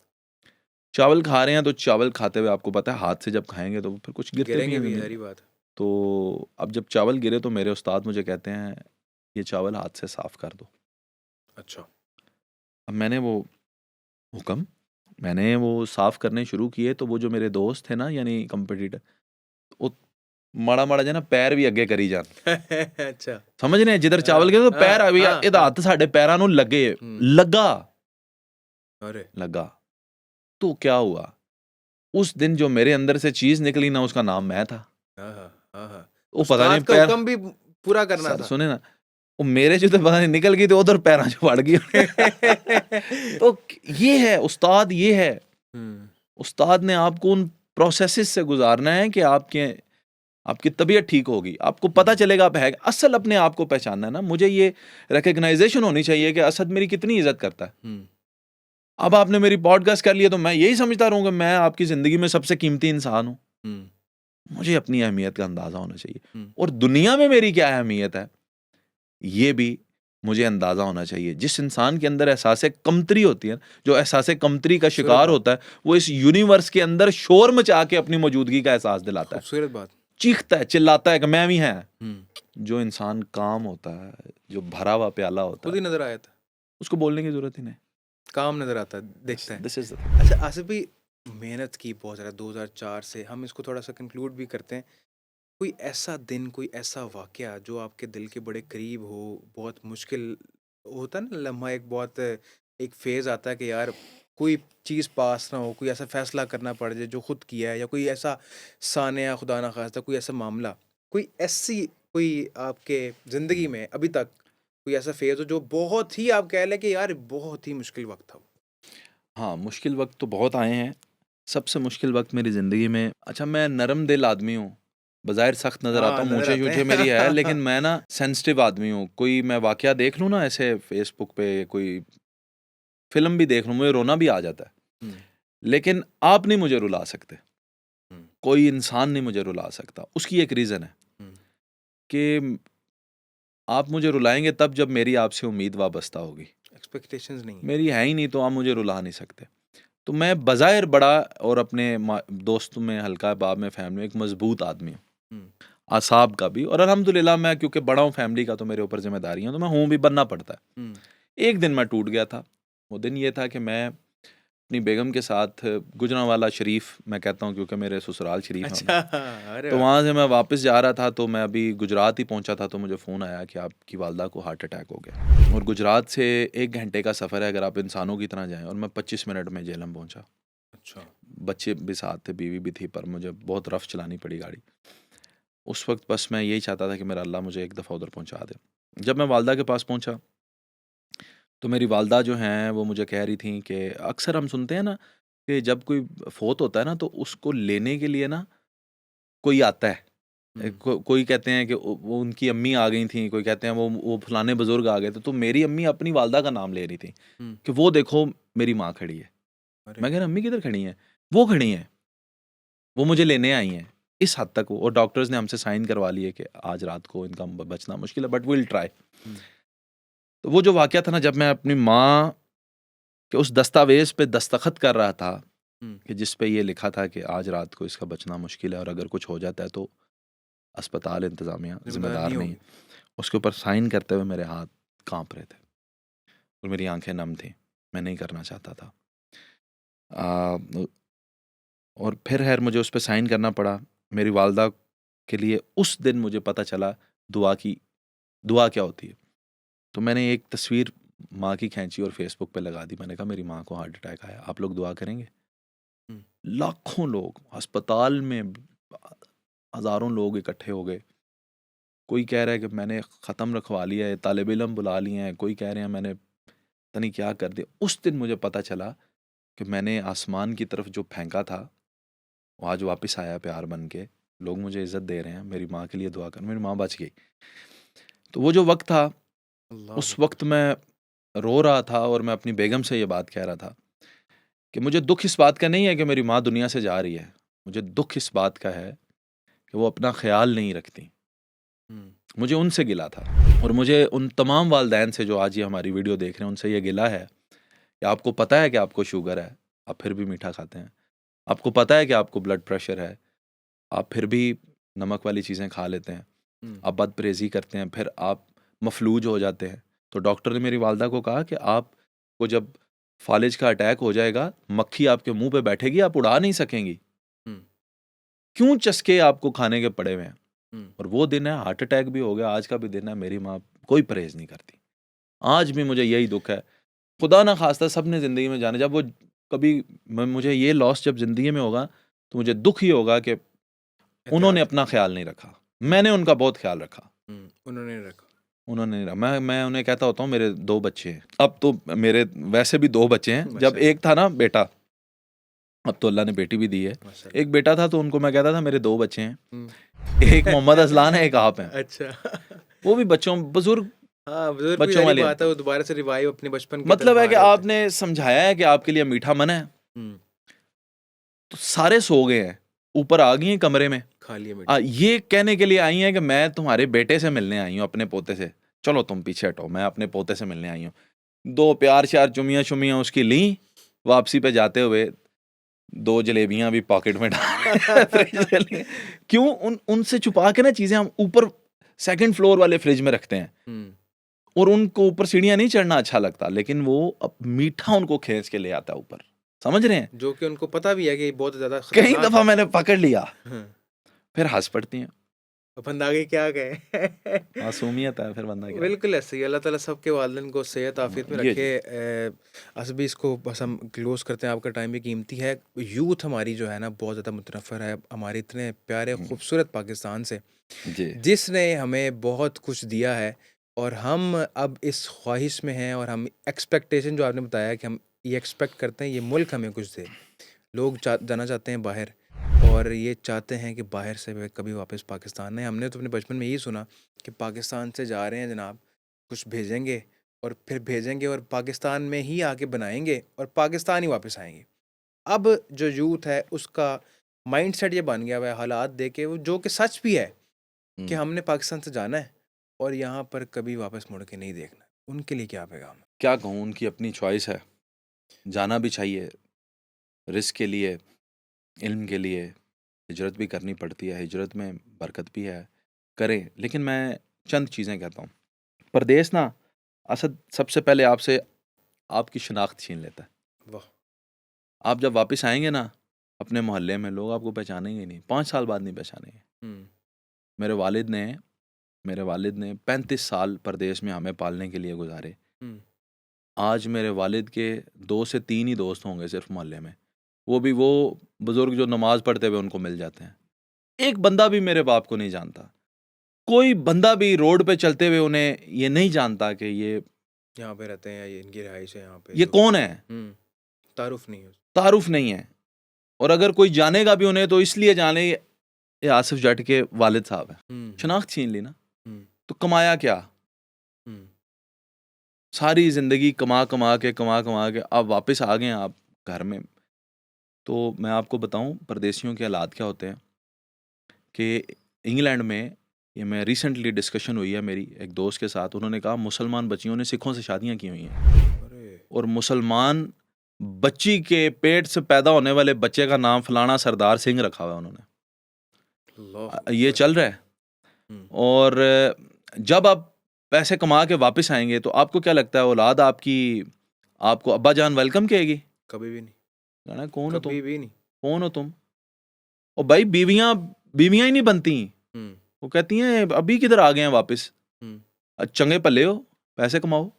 चावल खा रहे हैं, तो चावल खाते हुए आपको पता है हाथ से जब खाएँगे तो फिर कुछ गिरते भी गिरेंगे हैं भी, ज़मीन ज़ाहिर-सी पे। बात है। तो अब जब चावल गिरे, तो मेरे उस्ताद मुझे कहते हैं, ये चावल हाथ से साफ़ कर दो। अच्छा। अब मैंने वो हुक्म, मैंने वो साफ़ करने शुरू किए तो वो जो मेरे दोस्त थे ना यानी कंपटीटर, वो माड़ा-माड़ा जिहा ना पैर भी ਅੱਗੇ ਕਰੀ ਜਾਣ। अच्छा। ਸਮਝ ਰਹੇ ਜਿੱਧਰ ਚਾਵਲ हाँ, ਗਏ ਤਾਂ हाँ, ਪੈਰ ਆ ਵੀ हाँ, ਇਹਦਾ हाँ। ਹੱਥ ਸਾਡੇ ਪੈਰਾਂ ਨੂੰ ਲੱਗੇ, हुँ, लगा, अरे! लगा। तो क्या हुआ? उस दिन जो मेरे अंदर से चीज़ निकली ना उसका नाम मैं था। आहा, आहा। वो पता नहीं उस्ताद का पैर हुक्म भी पूरा करना सर था। सुने ना, वो मेरे जो तो पता नहीं निकल गई तो उधर पैरां 'ਚ ਵੜ गई। तो ये है उस्ताद, ये है। हुँ, उस्ताद ने आपको उन प्रोसेसेस से गुज़ारना है कि आपकी तबीयत ठीक होगी। आपको पता चलेगा आप है असल अपने आप को पहचानना है ना। मुझे ये रिकॉग्नाइज़ेशन होनी चाहिए कि असद मेरी कितनी इज़्ज़त करता है। हुँ, अब आपने मेरी पॉडकास्ट कर लिया तो मैं यही समझता रहूँगा मैं आपकी ज़िंदगी में सबसे कीमती इंसान हूँ। हुँ, मुझे अपनी अहमियत का अंदाज़ा होना चाहिए हुँ। और दुनिया में मेरी क्या अहमियत है, ये भी मुझे अंदाज़ा होना चाहिए। जिस इंसान के अंदर एहसास कमतरी होती है, जो एहसास कमतरी का खूबसूरत शिकार बात, होता है, वो इस यूनिवर्स के अंदर शोर मचा के अपनी मौजूदगी का एहसास दिलाता है। खूबसूरत बात। चीखता है, चिल्लाता है कि मैं भी हैं। हुँ, जो इंसान काम होता है, जो भरा हुआ प्याला होता खुद है, ही नज़र आया था। उसको बोलने की ज़रूरत ही नहीं। काम नज़र आता है, दिखता है। दिस इज़ अच्छा, आसिफ भाई, मेहनत की बहुत ज़्यादा 2004 से, हम इसको थोड़ा-सा कंक्लूड भी करते हैं। कोई ऐसा दिन, कोई ऐसा वाक़या जो आपके दिल के बड़े करीब हो, बहुत मुश्किल होता है ना लम्हा, एक बहुत एक फ़ेज़ आता है कि यार कोई चीज़ पास ना हो, कोई ऐसा फ़ैसला करना पड़ जाए जो खुद किया है, या कोई ऐसा सानिया खुदा ना ख़ास्ता कोई ऐसा मामला, कोई ऐसी कोई आपके ज़िंदगी में अभी तक कोई ऐसा फ़ेज़ हो जो बहुत ही आप कह लें कि यार बहुत ही मुश्किल वक़्त था वो? हाँ, मुश्किल वक़्त तो बहुत आए हैं। सबसे मुश्किल वक़्त मेरी ज़िंदगी में अच्छा मैं नरम दिल आदमी हूँ। बज़ाहिर सख्त नज़र आता हाँ, हूँ, नज़र आते मूंछें-शूंछें मेरी है लेकिन हैं। मैं ना सेंसिटिव आदमी हूँ। कोई मैं वाक़या देख लूँ ना ऐसे फ़ेसबुक पे, कोई फ़िल्म भी देख लूँ, मुझे रोना भी आ जाता है। हुँ, लेकिन आप नहीं मुझे रुला सकते। हुँ, कोई इंसान नहीं मुझे रुला सकता। उसकी एक रीज़न है हुँ, कि आप मुझे रुलाएँगे तब जब मेरी आपसे उम्मीद वाबस्ता होगी। एक्सपेक्टेशंस नहीं है। मेरी है ही नहीं तो आप मुझे रुला नहीं सकते। तो मैं बज़ाहिर बड़ा और अपने दोस्तों में, हल्का बाब में, फैमिली में एक मज़बूत आदमी हूँ। हुँ, आसाब का भी और अल्हम्दुलिल्लाह मैं क्योंकि बड़ा हूँ फैमिली का तो मेरे ऊपर ज़िम्मेदारियाँ तो मैं हूँ भी बनना पड़ता है। हुँ। एक दिन मैं टूट गया था। वो दिन ये था कि मैं अपनी बेगम के साथ गुजरांवाला शरीफ मैं कहता हूँ क्योंकि मेरे ससुराल शरीफ है अच्छा, उधर। अरे तो वाह! वहाँ से मैं वापस जा रहा था तो मैं अभी गुजरात ही पहुँचा था तो मुझे फ़ोन आया कि आपकी वालदा को हार्ट अटैक हो गया। और गुजरात से 1 घंटे का सफ़र है अगर आप इंसानों की तरह जाएँ और मैं 25 मिनट में झेलम पहुँचा। अच्छा। बच्चे भी साथ थे, बीवी भी थी पर मुझे बहुत रफ़ चलानी पड़ी गाड़ी। उस वक़्त बस मैं यही चाहता था कि मेरा अल्लाह मुझे एक दफ़ा उधर पहुँचा दे। जब मैं वालदा के पास पहुँचा, तो मेरी वालदा जो हैं वो मुझे कह रही थीं कि अक्सर हम सुनते हैं ना कि जब कोई फ़ौत होता है ना तो उसको लेने के लिए ना कोई आता है। हुँ, कोई कहते हैं कि वो उनकी अम्मी आ गई थीं, कोई कहते हैं वो फलाने बुज़ुर्ग आ गए थे। तो मेरी अम्मी अपनी वालदा का नाम ले रही थीं हुँ, कि वो देखो मेरी माँ खड़ी है। अरे! मैं कह रहा अम्मी किधर खड़ी हैं? वो खड़ी हैं, वो मुझे लेने आई हैं। इस हद तक वो और डॉक्टर्स ने हमसे साइन करवा लिए कि आज रात को इनका बचना मुश्किल है बट वी विल ट्राई। हुँ, तो वो जो वाक़या था ना जब मैं अपनी माँ के उस दस्तावेज़ पे दस्तखत कर रहा था हुँ, कि जिस पे ये लिखा था कि आज रात को इसका बचना मुश्किल है और अगर कुछ हो जाता है तो अस्पताल इंतज़ामिया ज़िम्मेदार ज़िम्मेदार नहीं नहीं। होगी। उसके ऊपर साइन करते हुए मेरे हाथ काँप रहे थे और मेरी आँखें नम थीं। मैं नहीं करना चाहता था। अ, और फिर ख़ैर मुझे उस पे साइन करना पड़ा। मेरी वालदा के लिए उस दिन मुझे पता चला दुआ क्या होती है। तो मैंने एक तस्वीर माँ की खींची और फ़ेसबुक पे लगा दी। मैंने कहा मेरी माँ को हार्ट अटैक आया, आप लोग दुआ करेंगे? हुँ, लाखों लोग अस्पताल में हज़ारों लोग इकट्ठे हो गए। कोई कह रहा है कि मैंने ख़त्म रखवा लिया है, तालिब इल्म बुला लिए हैं, कोई कह रहे हैं मैंने पता नहीं क्या कर दिया। उस दिन मुझे पता चला कि मैंने आसमान की तरफ जो फेंका था, वो आज वापस आया प्यार बन के। लोग मुझे इज़्ज़त दे रहे हैं, मेरी माँ के लिए दुआ कर, मेरी माँ बच गई। तो वो जो वक़्त था, अल्लाहु उस अकबर! वक़्त मैं रो रहा था और मैं अपनी बेगम से ये बात कह रहा था कि मुझे दुःख इस बात का नहीं है कि मेरी माँ दुनिया से जा रही है। मुझे दुःख इस बात का है कि वो अपना ख़्याल नहीं रखतीं। हुँ, मुझे उनसे गिला था और मुझे उन तमाम वालिदैन से जो आज ये हमारी वीडियो देख रहे हैं, उनसे ये गिला है कि आपको पता है कि आपको शुगर है, आप फिर भी मीठा खाते हैं। आपको पता है कि आपको ब्लड प्रेशर है, आप फिर भी नमक वाली चीज़ें खा लेते हैं। हुँ, आप बदपरहेज़ी करते हैं, फिर आप मफ़लूज हो जाते हैं। तो डॉक्टर ने मेरी वालदा को कहा कि आपको जब फालिज का अटैक हो जाएगा, मक्खी आपके मुंह पे बैठेगी, आप उड़ा नहीं सकेंगी। हम्म। क्यों चस्के आपको खाने के पड़े हुए हैं? हम्म। और वो दिन है, हार्ट अटैक भी हो गया, आज का भी दिन है, मेरी माँ कोई परहेज नहीं करती। आज भी मुझे यही दुख है। खुदा ना खास्ता सबने ज़िंदगी में जाने, जब वो कभी मुझे ये लॉस जब ज़िंदगी में होगा तो मुझे दुख ही होगा कि उन्होंने एहतियात। अपना ख्याल नहीं रखा, मैंने उनका बहुत ख्याल रखा। उन्होंने नहीं रखा। उन्होंने नहीं रखा। मैं उन्हें कहता होता हूँ मेरे 2 बच्चे हैं। अब तो मेरे वैसे भी 2 बच्चे हैं। जब माशाल्लाह। एक था ना बेटा, अब तो अल्लाह ने बेटी भी दी है। माशाल्लाह। एक बेटा था तो उनको मैं कहता था मेरे 2 बच्चे हैं। हम्म। एक मोहम्मद असलान है, एक आप हैं। अच्छा। वो भी बच्चों बुजुर्ग हाँ, बुजुर्ग भी बच्चों जारी वाली हैं। बात है, वो दोबारा से रिवाइव अपने बचपन की मतलब तरफ है आ कि रहे होते हैं। आपने समझाया है कि आपके लिए मीठा मन है, हम्म। तो सारे सो गए हैं, ऊपर आ गई हैं कमरे में। खा लिया मीठा। ये कहने के लिए आई हैं कि मैं तुम्हारे बेटे से मिलने आई हूँ, अपने पोते से। चलो तुम पीछे हटो, मैं अपने पोते से मिलने आई हूँ। 2 प्यार श्यार चुमियाँ शुमियाँ उसकी ली, वापसी पे जाते हुए 2 जलेबियां भी पॉकेट में डाल फ्रिज में ली। क्यों उनसे छुपा के ना चीजें हम ऊपर सेकंड फ्लोर वाले फ्रिज में रखते हैं, हम्म। और उनको ऊपर सीढ़ियां नहीं चढ़ना अच्छा लगता, लेकिन वो अब मीठा उनको खींच के ले आता है ऊपर। समझ रहे हैं? जो कि उनको पता भी है कि बहुत ज्यादा कई खतरनाक दफा है। मैंने पकड़ लिया, हाँ। फिर हंस पड़ती हैं। तो बंदा आगे क्या कहे। मासूमियत है, फिर बंदा क्या करे। बिल्कुल ऐसे ही। अल्लाह ताला सबके वालिदैन को सेहत आफियत में ये रखे। असबी इसको बस हम क्लोज करते हैं, आपका टाइम भी कीमती है। यूथ हमारी जो है ना बहुत ज़्यादा मुतनफ़र है हमारे इतने प्यारे खूबसूरत पाकिस्तान से, जी जिसने हमें बहुत कुछ दिया है। और हम अब इस ख्वाहिश में हैं, और हम एक्सपेक्टेशन जो आपने बताया कि हम ये एक्सपेक्ट करते हैं ये मुल्क हमें कुछ दे। लोग जाना चाहते हैं बाहर, और ये चाहते हैं कि बाहर से वे कभी वापस पाकिस्तान आए। हमने तो अपने बचपन में यही सुना कि पाकिस्तान से जा रहे हैं जनाब, कुछ भेजेंगे और फिर भेजेंगे और पाकिस्तान में ही आके बनाएंगे और पाकिस्तान ही वापस आएंगे। अब जो यूथ है उसका माइंडसेट ये बन गया हुआ है हालात देख के, वो जो कि सच भी है कि हमने पाकिस्तान से जाना है और यहाँ पर कभी वापस मुड़ के नहीं देखना। उनके लिए क्या पैगाम है? क्या कहूँ, उनकी अपनी चॉइस है, जाना भी चाहिए, रिस्क के लिए, इल्म के लिए हिजरत भी करनी पड़ती है, हिजरत में बरकत भी है, करें। लेकिन मैं चंद चीज़ें कहता हूँ। परदेश ना असद सबसे पहले आपसे आपकी शनाख्त छीन लेता है। वाह। आप जब वापस आएंगे ना, अपने मोहल्ले में लोग आपको पहचानेंगे नहीं, 5 साल बाद नहीं पहचानेंगे। हम्म। मेरे वालिद ने 35 साल परदेश में हमें पालने के लिए गुजारे। हम्म। आज मेरे वालिद के 2 से 3 ही दोस्त होंगे सिर्फ मोहल्ले में, वो भी वो बुजुर्ग जो नमाज पढ़ते हुए उनको मिल जाते हैं। एक बंदा भी मेरे बाप को नहीं जानता, कोई बंदा भी रोड पे चलते हुए उन्हें ये नहीं जानता कि ये यहाँ पे रहते हैं, ये इनकी रिहाइश है यहाँ पे ये जो। कौन है, तारुफ नहीं है। तारुफ नहीं है। और अगर कोई जानेगा भी उन्हें तो इसलिए जाने ये आसिफ जट के वालिद साहब हैं। शनाख्त छीन ली ना, तो कमाया क्या? सारी जिंदगी कमा कमा के अब वापस आ गए हैं आप घर में। तो मैं आपको बताऊं परदेशियों के हालात क्या होते हैं कि इंग्लैंड में, ये मैं रिसेंटली डिस्कशन हुई है मेरी एक दोस्त के साथ, उन्होंने कहा मुसलमान बच्चियों ने सिखों से शादियां की हुई हैं, अरे। और मुसलमान बच्ची के पेट से पैदा होने वाले बच्चे का नाम फलाना सरदार सिंह रखा हुआ है उन्होंने। अल्लाह ये अकबर। चल रहा है। और जब आप पैसे कमा के वापस आएंगे तो आपको क्या लगता है, औलाद आपकी आपको अब्बा जान वेलकम कहेगी? कभी भी नहीं। कहना कौन हो तुम, कभी भी नहीं। कौन हो तुम? और भाई बीवियां बीवियां ही नहीं बनती, वो कहती हैं अभी किधर आ गए हैं वापस, चंगे पल्ले हो, पैसे कमाओ।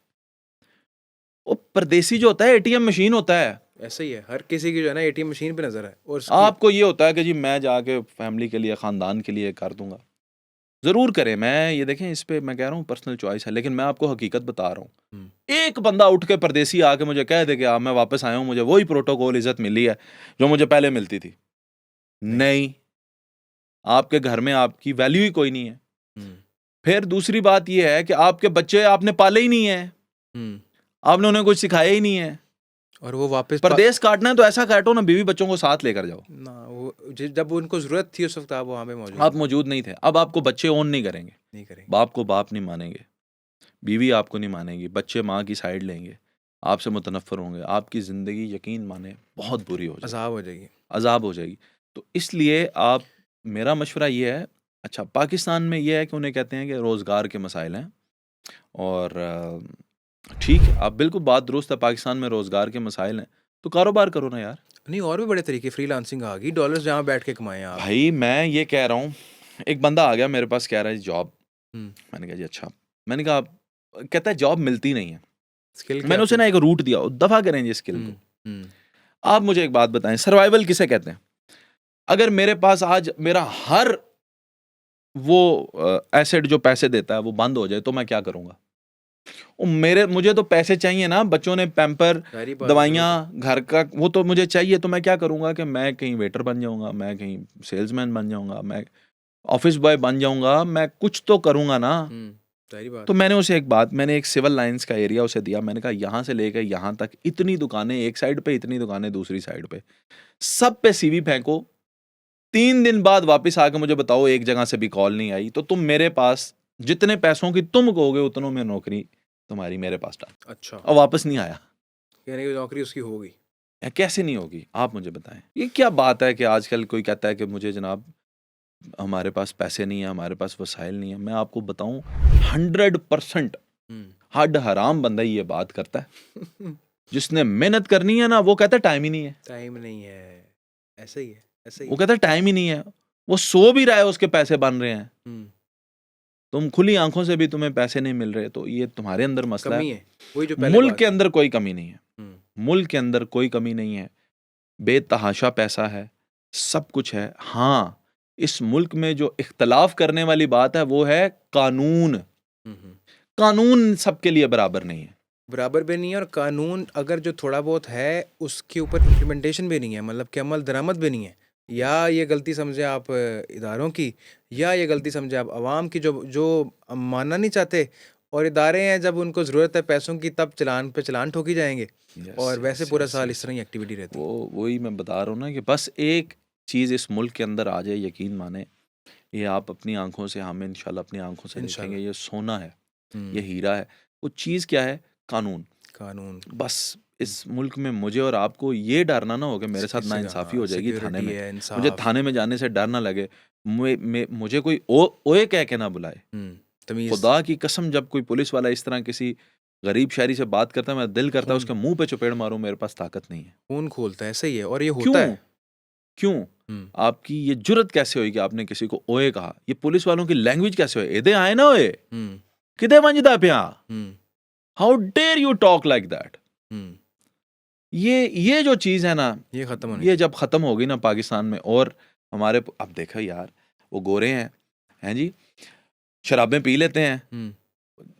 वो परदेसी जो होता है एटीएम मशीन होता है। ऐसा ही है, हर किसी की जो है ना एटीएम मशीन पे नजर है। और आपको ये होता है कि जी मैं जाके फैमिली के लिए, खानदान के लिए कर दूंगा। जरूर करें, मैं ये देखें, इस पे मैं कह रहा हूँ पर्सनल चॉइस है, लेकिन मैं आपको हकीकत बता रहा हूँ। एक बंदा उठ के परदेसी आके मुझे कह दे कि मैं वापस आया हूँ, मुझे वही प्रोटोकॉल इज्जत मिली है जो मुझे पहले मिलती थी, नहीं। आपके घर में आपकी वैल्यू ही कोई नहीं है। फिर दूसरी बात यह है कि आपके बच्चे आपने पाले ही नहीं है, आपने उन्हें कुछ सिखाया ही नहीं है, और वो वापस परदेश काटना है तो ऐसा काटो ना, बीवी बच्चों को साथ लेकर जाओ ना। वो जब उनको जरूरत थी उस वक्त आप वहां पे मौजूद आप मौजूद नहीं थे। अब आपको बच्चे ओन नहीं करेंगे, नहीं करेंगे। बाप को बाप नहीं मानेंगे, बीवी आपको नहीं मानेगी, बच्चे माँ की साइड लेंगे, आपसे मुतनफ़र होंगे, आपकी ज़िंदगी यकीन माने बहुत बुरी हो जाएगी, अजाब हो जाएगी, अजाब हो जाएगी। तो इसलिए आप, मेरा मशवरा ये है, अच्छा पाकिस्तान में ये है कि उन्हें कहते हैं कि रोज़गार के मसाइल हैं, और ठीक है, आप बिल्कुल बात दुरुस्त है, पाकिस्तान में रोज़गार के मसाइल हैं, तो कारोबार करो ना यार। नहीं, और भी बड़े तरीके, फ्रीलांसिंग आ गई, डॉलर्स जहाँ बैठ के कमाएँ आप। भाई मैं ये कह रहा हूँ, एक बंदा आ गया मेरे पास कह रहा है जॉब, हुँ, मैंने कहा जी अच्छा। मैंने कहा कहता है जॉब मिलती नहीं है। स्किल क्या मैंने उसे फिर? ना एक रूट दिया, दफ़ा करें जी स्किल को। हुँ, हुँ, आप मुझे एक बात बताएँ, सर्वाइवल किसे कहते हैं? अगर मेरे पास आज मेरा हर वो एसेट जो पैसे देता है वो बंद हो जाए तो मैं क्या करूँगा? मुझे तो पैसे चाहिए ना, बच्चों ने पैम्पर, ज़ाहिर-सी बात है, ज़रूरत है। दवाइयाँ, घर का वो तो मुझे चाहिए, तो मैं क्या करूँगा कि मैं कहीं वेटर बन जाऊँगा, मैं कहीं सेल्समैन बन जाऊँगा, मैं ऑफ़िस बॉय बन जाऊँगा, मैं कुछ तो करूँगा ना। ज़ाहिर-सी बात तो है। मैंने एक सिविल लाइन्स का एरिया उसे दिया, मैंने कहा यहाँ से लेके यहाँ तक इतनी दुकानें एक साइड पे, इतनी दुकानें दूसरी साइड पे, सब पे सीवी फेंको, 3 दिन बाद वापस आके मुझे बताओ एक जगह से भी कॉल नहीं आई, तो तुम मेरे पास जितने पैसों की तुम कहोगे उतनों में नौकरी तुम्हारी मेरे पास डाल। अच्छा, और वापस नहीं आया। यानी कि नौकरी उसकी होगी। कैसे नहीं होगी? आप मुझे बताएँ। ये क्या बात है कि आजकल कोई कहता है कि मुझे जनाब हमारे पास पैसे नहीं है, हमारे पास वसाइल नहीं है। मैं आपको बताऊँ 100% हुँ। हड हराम बंदा ही ये बात करता है। जिसने मेहनत करनी है ना वो कहता है टाइम ही नहीं है। टाइम नहीं है, ऐसा ही है, ऐसा ही वो है। कहता है टाइम ही नहीं है। वो सो भी रहा है उसके पैसे बन रहे हैं। हुँ, तुम खुली आँखों से भी तुम्हें पैसे नहीं मिल रहे, तो ये तुम्हारे अंदर मसला कमी है। है, वही जो पहले मुल्क बात के की। अंदर कोई कमी नहीं है। हुँ, मुल्क के अंदर कोई कमी नहीं है। बेतहाशा पैसा है, सब कुछ है। हाँ, इस मुल्क में जो इख्तिलाफ़ करने वाली बात है वो है कानून। हुँ, हुँ। कानून सबके लिए बराबर नहीं है। बराबर भी नहीं है, और कानून अगर जो थोड़ा बहुत है, उसके ऊपर इम्प्लीमेंटेशन भी नहीं है, मतलब कि अमल दरामद भी नहीं है। या ये गलती समझे आप इदारों की, या ये गलती समझे आप अवाम की, जो जो मानना नहीं चाहते, और इदारे हैं जब उनको ज़रूरत है पैसों की तब चालान पे चालान ठोकी जाएँगे, यस, और वैसे यस, पूरा यस, साल इस यस। तरह ही एक्टिविटी रहती है। वही मैं बता रहा हूँ ना कि बस एक चीज़ इस मुल्क के अंदर आ जाए, यकीन माने, ये आप अपनी आँखों से, हम इंशाल्लाह अपनी आँखों से देखेंगे, इंशाल्लाह। ये सोना है, ये हुँ, हीरा है। वो चीज़ क्या है? कानून। कानून। बस हुँ, इस मुल्क में मुझे और आपको ये डरना ना हो कि मेरे साथ इससे नाइंसाफ़ी हो जाएगी थाने सिक्योरिटी में। है, मुझे इंसाफ। थाने में जाने से डर ना लगे। मुझे कोई ओए कह के ना बुलाए। हुँ, तमीज़। खुदा की कसम जब कोई पुलिस वाला इस तरह किसी गरीब शहरी से बात करता है, मेरा दिल करता है खून उसके मुँह पे चपेड़ मारूँ, मेरे पास ताकत नहीं है। खून खोलता है, सही है, और ये होता क्यों? है। क्यों? हुँ, आपकी ये जुर्रत कैसे हुई कि आपने किसी को ओए कहा? ये पुलिस वालों की लैंग्वेज कैसे हुई? एदे आए ना ओए, हुँ, किदे वंजदा पिया? हुँ, how dare you talk like that? हुँ। ये जो चीज़ है ना, ये ख़त्म होनी ये चाहिए। जब ख़त्म होगी ना पाकिस्तान में, और हमारे अब देखो यार, वो गोरे हैं जी? शराबें पी लेते हैं हुँ,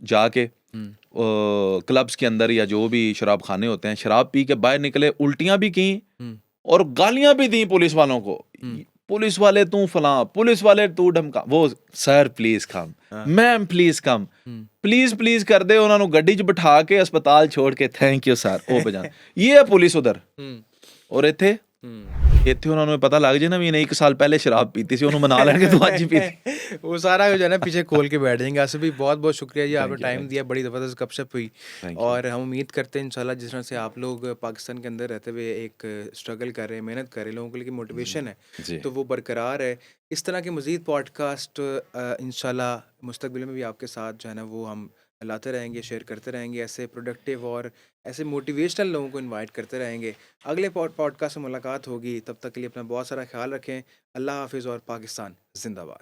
जाके हुँ, क्लब्स के अंदर या जो भी शराब खाने होते हैं, शराब पी के बाहर निकले, उल्टियाँ भी की हुँ, और गालियाँ भी दी पुलिस वालों को। हुँ। पुलिस वाले तू फलां, पुलिस वाले तू ढमका। वो सर प्लीज़ कम, हाँ, ma'am please come, hmm. Please कर दे ਉਹਨਾਂ ਨੂੰ ਗੱਡੀ 'ਚ ਬਿਠਾ ਕੇ अस्पताल छोड़ के थैंक यू सर ਉਹ ਬਜਾਨ। ये है पुलिस उधर। हुँ, और ਇੱਥੇ हुँ। ਇੱਥੇ ਉਹਨਾਂ ਨੂੰ ਪਤਾ ਲੱਗ ਜੇ ਨਾ ਵੀ ਇਹਨੇ 1 साल पहले शराब पीती ਸੀ, ਉਹਨੂੰ ਮਨਾ ਲੈਣਗੇ ਤੂੰ ਅੱਜ ਹੀ ਪੀਤੀ। वो सारा जो है ना पीछे खोल के बैठ जाएँगे। आसिफ़ भाई, बहुत-बहुत शुक्रिया जी, आपने थैंक टाइम यू, दिया, बड़ी ज़बरदस्त गपशप हुई, थैंक यू। और हम उम्मीद करते हैं इंशाल्लाह जिस तरह से आप लोग पाकिस्तान के अंदर रहते हुए एक स्ट्रगल कर रहे हैं, मेहनत कर रहे हैं, लोगों के लिए जी, मोटिवेशन है, जी। तो वो बरकरार है। इस तरह के मज़ीद पॉडकास्ट इंशाल्लाह मुस्तकबिल में भी आपके साथ जो है ना वो हम लाते रहेंगे, शेयर करते रहेंगे, ऐसे प्रोडक्टिव और ऐसे मोटिवेशनल लोगों को इनवाइट करते रहेंगे। अगले पॉडकास्ट में मुलाकात होगी, तब तक के लिए अपना बहुत सारा ख्याल रखें। अल्लाह हाफ़िज़, और पाकिस्तान ज़िंदाबाद।